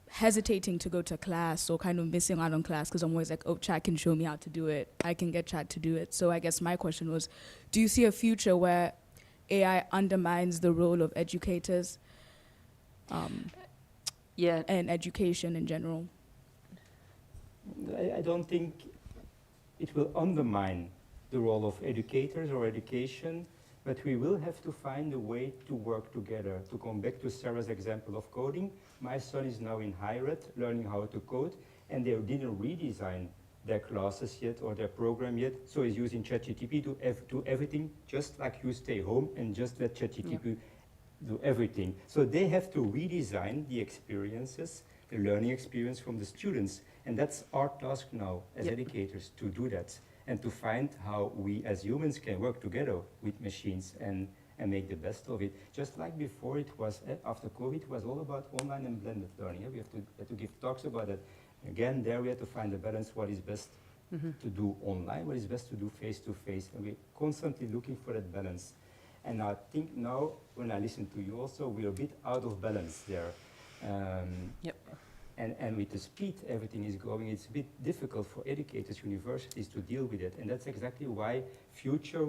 Speaker 8: hesitating to go to class, or kind of missing out on class, because I'm always like, oh, chat can show me how to do it. I can get chat to do it. So I guess my question was, do you see a future where AI undermines the role of educators and education in general?
Speaker 3: I don't think it will undermine the role of educators or education, but we will have to find a way to work together. To come back to Sarah's example of coding, my son is now in higher ed, learning how to code, and they didn't redesign their classes yet or their program yet, so he's using ChatGPT to do everything, just like you stay home and just let ChatGPT do everything. So they have to redesign the experiences, the learning experience from the students, and that's our task now as educators, to do that and to find how we as humans can work together with machines and make the best of it. Just like before, it was, after COVID, it was all about online and blended learning. We have to give talks about that. Again, there we have to find the balance, what is best to do online, what is best to do face-to-face, and we're constantly looking for that balance. And I think now, when I listen to you also, we're a bit out of balance there. And with the speed everything is going, it's a bit difficult for educators, universities to deal with it. And that's exactly why future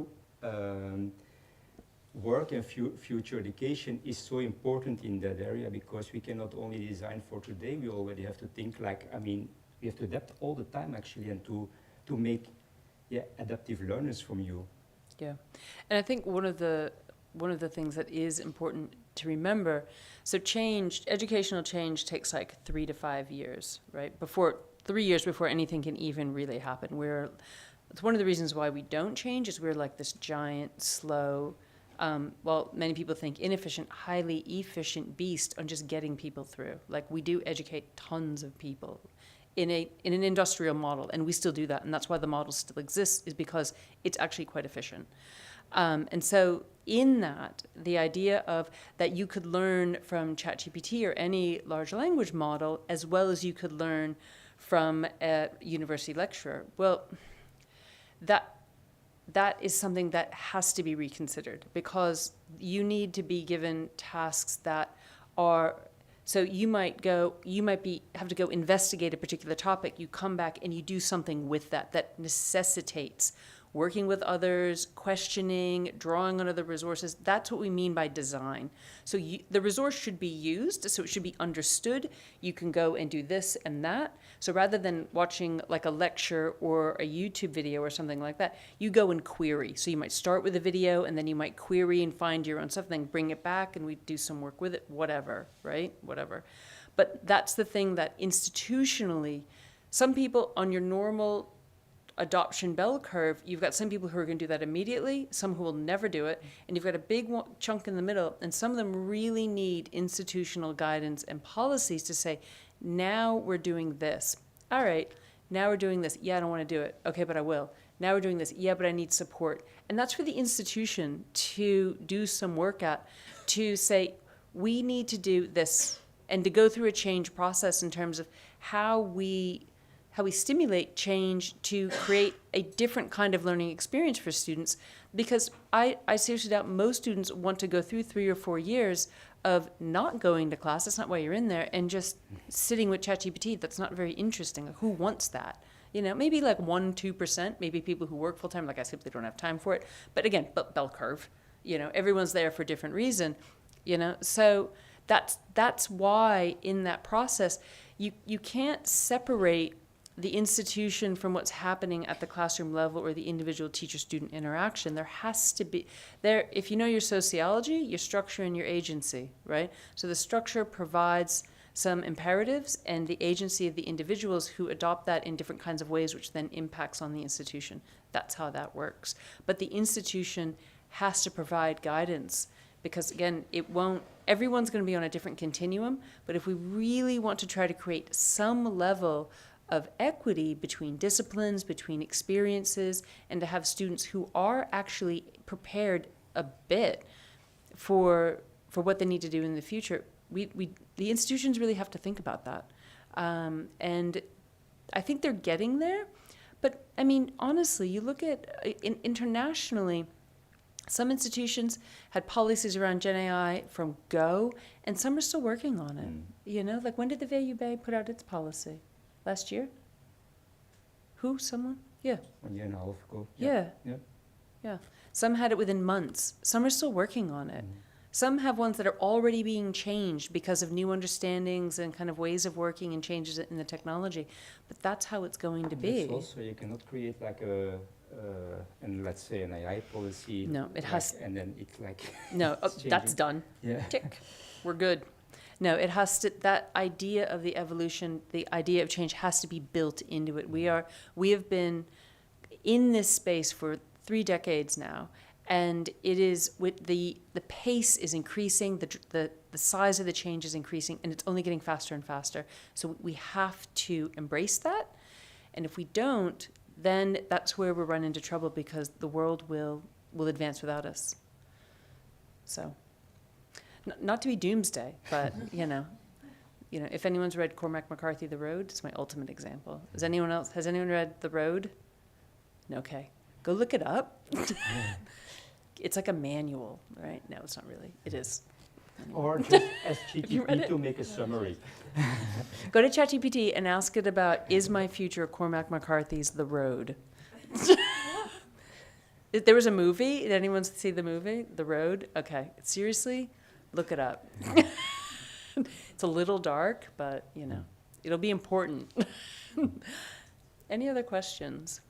Speaker 3: work and future education is so important in that area, because we cannot only design for today, we already have to think like, I mean, we have to adapt all the time actually, and to make adaptive learners from you.
Speaker 4: Yeah, and I think one of the things that is important to remember, so educational change takes like 3 to 5 years, right? 3 years before anything can even really happen. It's one of the reasons why we don't change is we're like this giant, slow, well, many people think inefficient, highly efficient beast on just getting people through. Like we do educate tons of people in an industrial model, and we still do that, and that's why the model still exists, is because it's actually quite efficient. And so in that, the idea of that you could learn from ChatGPT or any large language model as well as you could learn from a university lecturer, well, that is something that has to be reconsidered, because you need to be given tasks that are, so you might have to go investigate a particular topic, you come back and you do something with that necessitates working with others, questioning, drawing on other resources. That's what we mean by design. So the resource should be used, so it should be understood. You can go and do this and that. So rather than watching like a lecture or a YouTube video or something like that, you go and query. So you might start with a video and then you might query and find your own stuff, then bring it back and we do some work with it, whatever, right? Whatever. But that's the thing that institutionally, some people on your normal adoption bell curve, you've got some people who are going to do that immediately, some who will never do it, and you've got a big chunk in the middle, and some of them really need institutional guidance and policies to say, now we're doing this. All right, now we're doing this. Yeah, I don't want to do it. Okay, but I will. Now we're doing this. Yeah, but I need support. And that's for the institution to do some work at, to say, we need to do this, and to go through a change process in terms of how we stimulate change to create a different kind of learning experience for students, because I seriously doubt most students want to go through 3 or 4 years of not going to class. That's not why you're in there, and just sitting with ChatGPT. That's not very interesting. Who wants that? You know, maybe like 1-2%, maybe people who work full time, like I simply don't have time for it. But again, bell curve, you know, everyone's there for a different reason, you know. So that's why in that process, you can't separate the institution from what's happening at the classroom level or the individual teacher-student interaction. There has to be, if you know your sociology, your structure and your agency, right? So the structure provides some imperatives and the agency of the individuals who adopt that in different kinds of ways, which then impacts on the institution. That's how that works. But the institution has to provide guidance, because again, everyone's going to be on a different continuum, but if we really want to try to create some level of equity between disciplines, between experiences, and to have students who are actually prepared a bit for what they need to do in the future, the institutions really have to think about that. And I think they're getting there. But I mean, honestly, you look at internationally, some institutions had policies around Gen AI from go, and some are still working on it. You know, like when did the VUB put out its policy? Last year? Who? Someone? Yeah.
Speaker 3: 1.5 years ago.
Speaker 4: Yeah. Some had it within months. Some are still working on it. Some have ones that are already being changed because of new understandings and kind of ways of working and changes in the technology. But that's how it's going to be.
Speaker 3: Also, you cannot create like a and let's say an AI policy.
Speaker 4: No, it has-
Speaker 3: and then it's like
Speaker 4: No,
Speaker 3: it's
Speaker 4: that's
Speaker 3: changing.
Speaker 4: done.
Speaker 3: Yeah.
Speaker 4: Tick. We're good. No, it has to, that idea of the evolution, the idea of change has to be built into it. We have been in this space for 3 decades now, and it is, with the pace is increasing, the size of the change is increasing, and it's only getting faster and faster. So we have to embrace that, and if we don't, then that's where we'll run into trouble, because the world will advance without us. So, not to be doomsday, but you know, if anyone's read Cormac McCarthy, The Road, it's my ultimate example. Has anyone read The Road? Okay, go look it up. It's like a manual, right? No, it's not really. It is.
Speaker 3: Or just ask
Speaker 4: you read
Speaker 3: GPT
Speaker 4: it?
Speaker 3: to make a summary.
Speaker 4: Go to ChatGPT and ask it about, is my future Cormac McCarthy's The Road? There was a movie. Did anyone see the movie, The Road? Okay, seriously, look it up. It's a little dark, but it'll be important. Any other questions?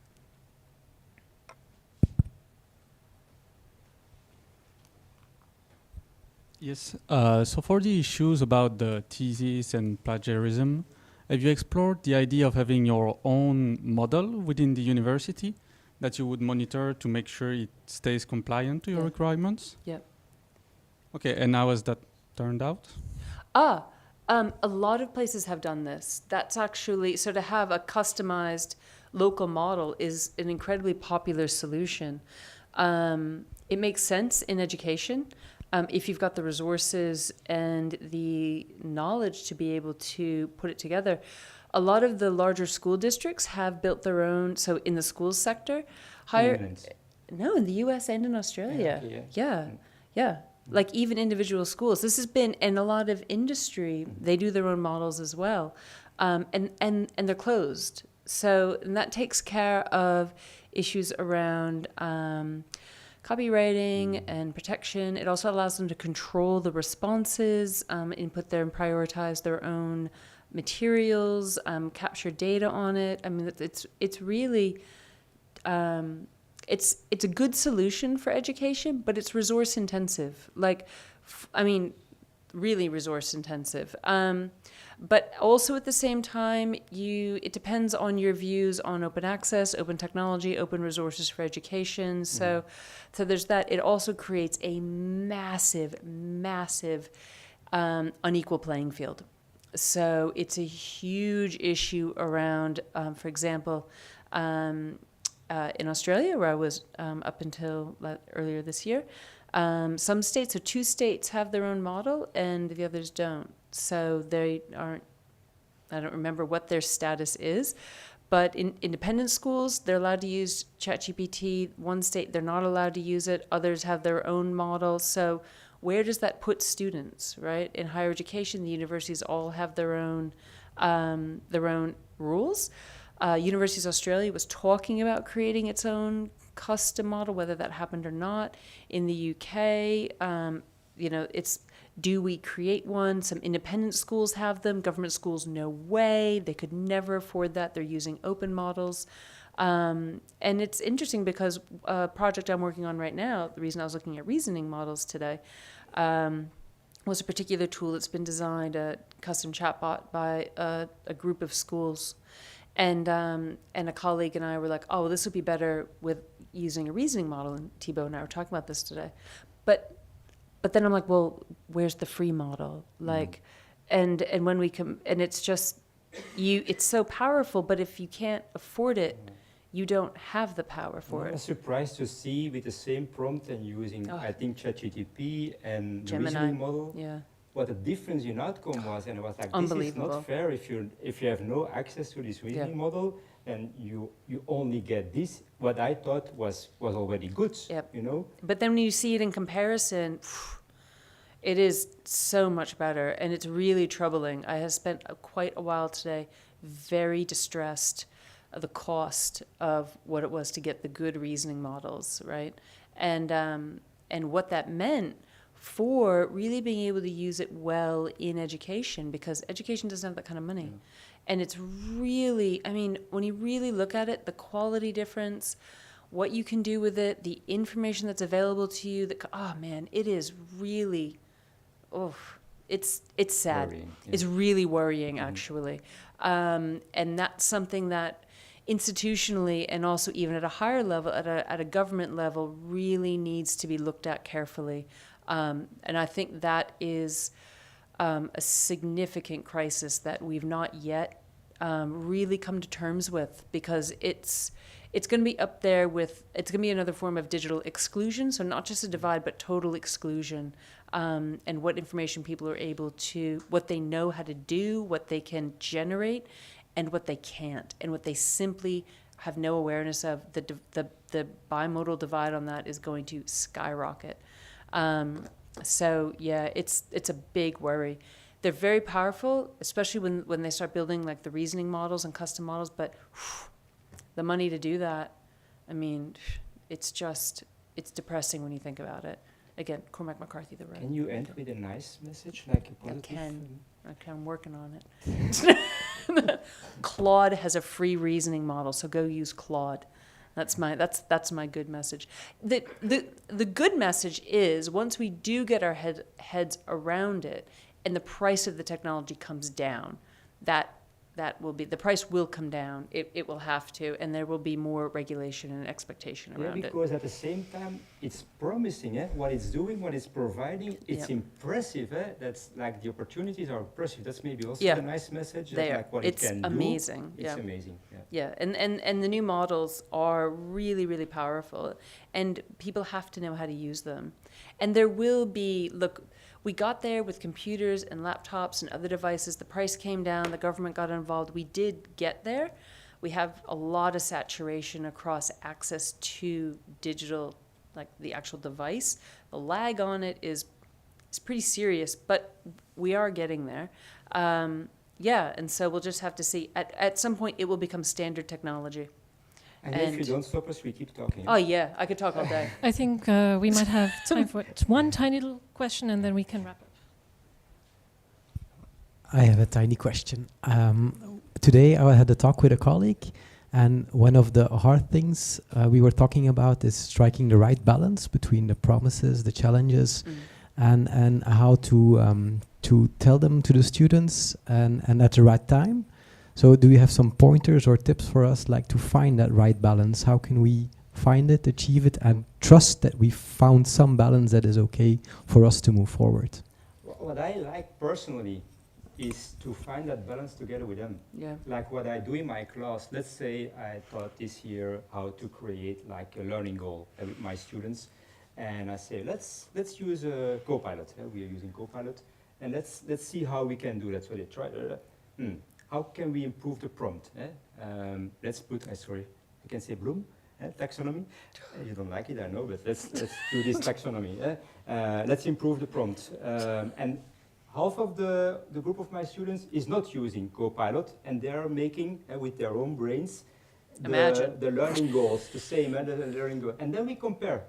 Speaker 9: Yes. So for the issues about the thesis and plagiarism, have you explored the idea of having your own model within the university that you would monitor to make sure it stays compliant to your
Speaker 4: Yeah.
Speaker 9: requirements?
Speaker 4: Yep.
Speaker 9: Okay, and how has that turned out?
Speaker 4: A lot of places have done this. That's actually, so to have a customized local model is an incredibly popular solution. It makes sense in education. If you've got the resources and the knowledge to be able to put it together. A lot of the larger school districts have built their own, so in the schools sector, no, in the US and in Australia. Yeah. Like even individual schools. This has been, and a lot of industry, they do their own models as well. And they're closed. So, and that takes care of issues around copywriting and protection. It also allows them to control the responses, input there and prioritize their own materials, capture data on it. I mean, it's really, it's a good solution for education, but it's resource intensive. Really resource intensive. But also at the same time, it depends on your views on open access, open technology, open resources for education. So there's that. It also creates a massive unequal playing field. So it's a huge issue around, for example, in Australia, where I was up until earlier this year, some states, so 2 states have their own model and the others don't. So they aren't, I don't remember what their status is, but in independent schools, they're allowed to use ChatGPT. One state, they're not allowed to use it. Others have their own model. So where does that put students, right? In higher education, the universities all have their own rules. Universities Australia was talking about creating its own custom model, whether that happened or not. In the UK, it's, do we create one? Some independent schools have them. Government schools, no way. They could never afford that. They're using open models. And it's interesting because a project I'm working on right now, the reason I was looking at reasoning models today, was a particular tool that's been designed, a custom chatbot by a group of schools. And a colleague and I were like, oh, well, this would be better with using a reasoning model. And Thibaut and I were talking about this today. But then I'm like, well, where's the free model? Like, and when we and it's just, it's so powerful, but if you can't afford it, you don't have the power for
Speaker 3: I was
Speaker 4: it.
Speaker 3: surprised to see with the same prompt and using, I think, ChatGPT and the
Speaker 4: Gemini.
Speaker 3: reasoning model,
Speaker 4: Yeah.
Speaker 3: what a difference in outcome was. And I was like, this is
Speaker 4: Unbelievable.
Speaker 3: not fair if you have no access to this reasoning model, and you only get this, what I thought was already good,
Speaker 4: Yep.
Speaker 3: you know?
Speaker 4: But then when you see it in comparison, it is so much better, and it's really troubling. I have spent quite a while today very distressed of the cost of what it was to get the good reasoning models, right? And what that meant for really being able to use it well in education, because education doesn't have that kind of money. And it's really, I mean, when you really look at it, the quality difference, what you can do with it, the information that's available to you. Oh man, it is really, it's sad.
Speaker 3: Worrying, yeah.
Speaker 4: It's really worrying, actually. And that's something that institutionally and also even at a higher level, at a government level, really needs to be looked at carefully. And I think that is a significant crisis that we've not yet really come to terms with, because it's going to be up there with, it's going to be another form of digital exclusion. So not just a divide, but total exclusion. And what information people are able to, what they know how to do, what they can generate, and what they can't, and what they simply have no awareness of. The bimodal divide on that is going to skyrocket. So yeah, it's a big worry. They're very powerful, especially when they start building like the reasoning models and custom models, but the money to do that, I mean, it's depressing when you think about it. Again, Cormac McCarthy, the right.
Speaker 3: Can you end with a nice message, like a positive?
Speaker 4: I'm working on it. Claude has a free reasoning model, so go use Claude. That's my good message. The good message is, once we do get our heads around it, and the price of the technology comes down, that will be, the price will come down. It will have to, and there will be more regulation and expectation around it.
Speaker 3: Because at the same time, it's promising, what it's doing, what it's providing, it's impressive. That's like, the opportunities are impressive. That's maybe also a nice message.
Speaker 4: They are.
Speaker 3: Like what
Speaker 4: It's
Speaker 3: it can
Speaker 4: amazing.
Speaker 3: do. It's amazing.
Speaker 4: Yeah, and the new models are really, really powerful, and people have to know how to use them. And there will be, look, we got there with computers and laptops and other devices. The price came down. The government got involved. We did get there. We have a lot of saturation across access to digital, like the actual device. The lag on it is pretty serious, but we are getting there. And so we'll just have to see. At some point, it will become standard technology.
Speaker 3: And if you don't stop us, we keep talking.
Speaker 4: Oh yeah, I could talk all day.
Speaker 2: I think we might have time for one tiny little question, and then we can wrap up.
Speaker 10: I have a tiny question. Today I had a talk with a colleague, and one of the hard things we were talking about is striking the right balance between the promises, the challenges, and how to tell them to the students and at the right time. So do you have some pointers or tips for us, like to find that right balance? How can we find it, achieve it, and trust that we found some balance that is okay for us to move forward?
Speaker 3: What I like personally is to find that balance together with them.
Speaker 4: Yeah.
Speaker 3: Like what I do in my class. Let's say I taught this year how to create like a learning goal with my students, and I say let's use a Copilot. We are using Copilot, and let's see how we can do that. So they try. How can we improve the prompt? Let's put, sorry, I can say Bloom, taxonomy. You don't like it, I know, but let's do this taxonomy. Let's improve the prompt. And half of the group of my students is not using Copilot, and they are making, with their own brains, the learning goals, the same, the learning goal. And then we compare.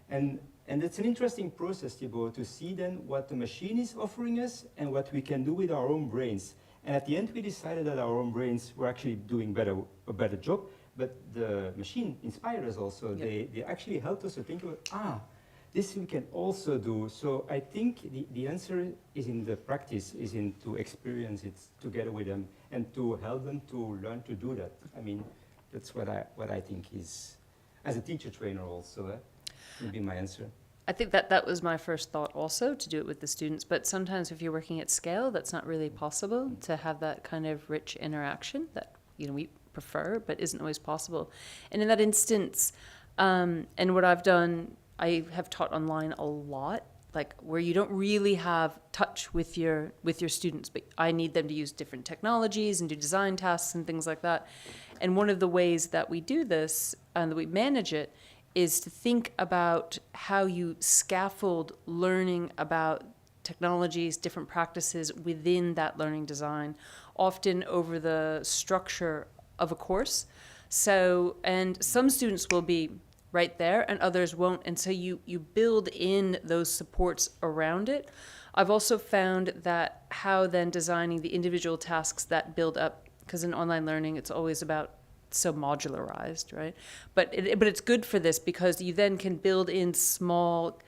Speaker 3: And it's an interesting process, Thibaut, to see then what the machine is offering us and what we can do with our own brains. And at the end, we decided that our own brains were actually doing a better job, but the machine inspired us also. Yep. They actually helped us to think about, this we can also do. So I think the answer is in the practice, is in to experience it together with them and to help them to learn to do that. I mean, that's what I think is, as a teacher trainer also, would be my answer.
Speaker 4: I think that was my first thought also, to do it with the students. But sometimes if you're working at scale, that's not really possible to have that kind of rich interaction that we prefer, but isn't always possible. And in that instance, and what I've done, I have taught online a lot, like where you don't really have touch with your students, but I need them to use different technologies and do design tasks and things like that. And one of the ways that we do this and that we manage it is to think about how you scaffold learning about technologies, different practices within that learning design, often over the structure of a course. So, and some students will be right there and others won't, and so you build in those supports around it. I've also found that how then designing the individual tasks that build up, because in online learning it's always about so modularized, right? But it's good for this because you then can build in small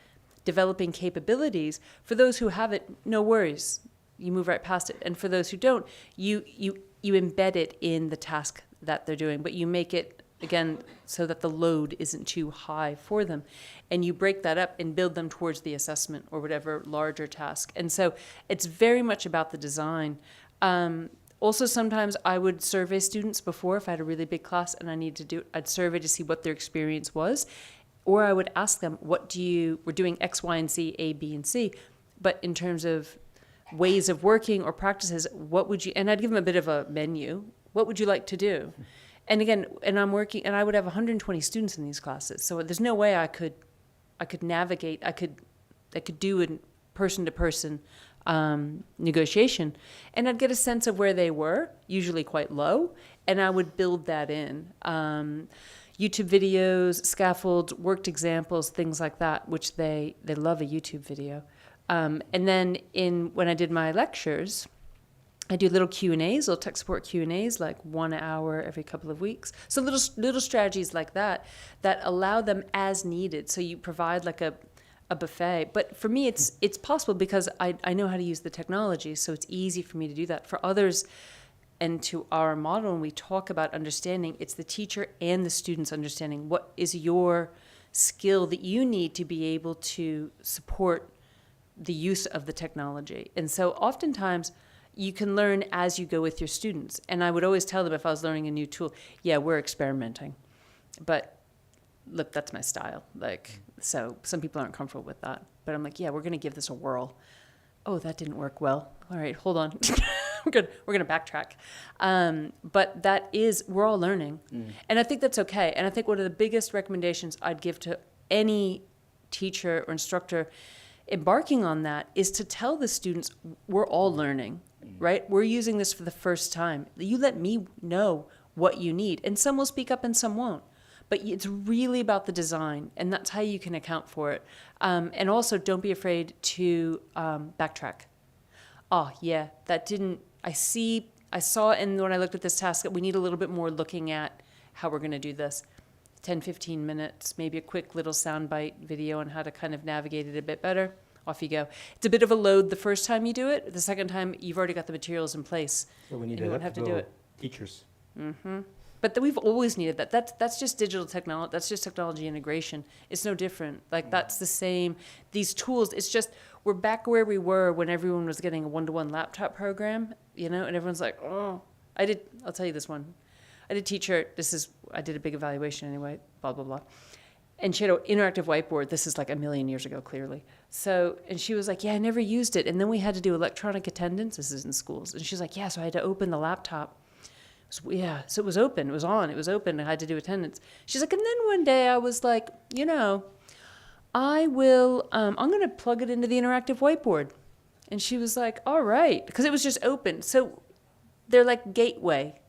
Speaker 4: developing capabilities. For those who have it, no worries. You move right past it. And for those who don't, you embed it in the task that they're doing, but you make it, again, so that the load isn't too high for them. And you break that up and build them towards the assessment or whatever larger task. And so it's very much about the design. Also, sometimes I would survey students before if I had a really big class and I needed to do it. I'd survey to see what their experience was. Or I would ask them, we're doing X, Y, and Z, A, B, and C. But in terms of ways of working or practices, and I'd give them a bit of a menu. What would you like to do? And again, and I would have 120 students in these classes. So there's no way I could navigate, I could do a person-to-person negotiation. And I'd get a sense of where they were, usually quite low, and I would build that in. YouTube videos, scaffolds, worked examples, things like that, which they love a YouTube video. And then when I did my lectures, I do little Q&As, little tech support Q&As, like 1 hour every couple of weeks. So little strategies like that allow them as needed. So you provide like a buffet. But for me, it's possible because I know how to use the technology, so it's easy for me to do that. For others, and to our model, when we talk about understanding, it's the teacher and the students understanding what is your skill that you need to be able to support the use of the technology. And so oftentimes you can learn as you go with your students. And I would always tell them if I was learning a new tool, yeah, we're experimenting. But look, that's my style. Like, so some people aren't comfortable with that. But I'm like, yeah, we're going to give this a whirl. Oh, that didn't work well. All right, hold on. We're going to backtrack. But we're all learning. And I think that's okay. And I think one of the biggest recommendations I'd give to any teacher or instructor embarking on that is to tell the students, we're all learning, right? We're using this for the first time. You let me know what you need. And some will speak up and some won't. But it's really about the design, and that's how you can account for it. And also, don't be afraid to backtrack. Oh, yeah, that didn't, I saw, and when I looked at this task, that we need a little bit more looking at how we're going to do this. 10, 15 minutes, maybe a quick little soundbite video on how to kind of navigate it a bit better. Off you go. It's a bit of a load the first time you do it. The second time, you've already got the materials in place.
Speaker 3: So we need
Speaker 4: you won't have to do it.
Speaker 3: Teachers.
Speaker 4: Mm-hmm. But we've always needed that. That's just digital technology. That's just technology integration. It's no different. Like, that's the same. These tools, it's just, we're back where we were when everyone was getting a one-to-one laptop program, and everyone's like, oh, I'll tell you this one. I did teach her, I did a big evaluation anyway, blah, blah, blah. And she had an interactive whiteboard. This is like a million years ago, clearly. So, and she was like, yeah, I never used it. And then we had to do electronic attendance. This is in schools. And she's like, yeah, so I had to open the laptop. So, yeah, so it was open. It was on. It was open. I had to do attendance. She's like, and then one day I was like, I'm going to plug it into the interactive whiteboard. And she was like, all right, because it was just open. So they're like gateway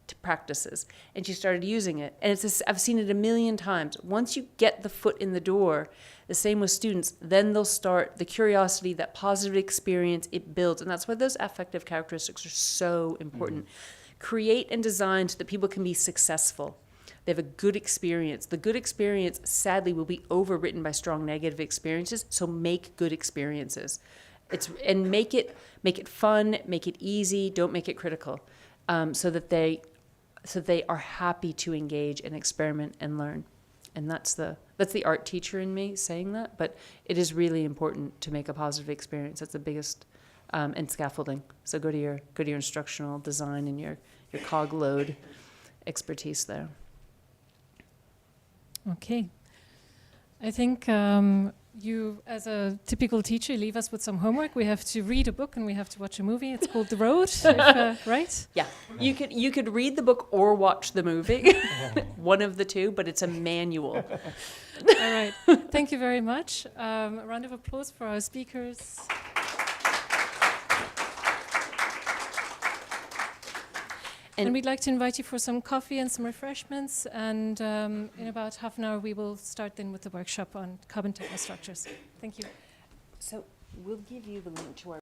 Speaker 4: to practices. And she started using it. And I've seen it a million times. Once you get the foot in the door, the same with students, then they'll start the curiosity, that positive experience it builds. And that's why those affective characteristics are so important. Mm-hmm. Create and design so that people can be successful. They have a good experience. The good experience, sadly, will be overwritten by strong negative experiences. So make good experiences. And make it fun, make it easy. Don't make it critical, so that they are happy to engage and experiment and learn. And that's the art teacher in me saying that. But it is really important to make a positive experience. That's the biggest. And scaffolding. So go to your instructional design and your cog load expertise there.
Speaker 2: Okay. I think you, as a typical teacher, leave us with some homework. We have to read a book and we have to watch a movie. It's called The Road, right?
Speaker 4: Yeah. You could read the book or watch the movie. One of the two, but it's a manual.
Speaker 2: All right. Thank you very much. A round of applause for our speakers. And we'd like to invite you for some coffee and some refreshments. And in about half an hour, we will start then with the workshop on carbon technostructures. Thank you.
Speaker 4: So we'll give you the link to our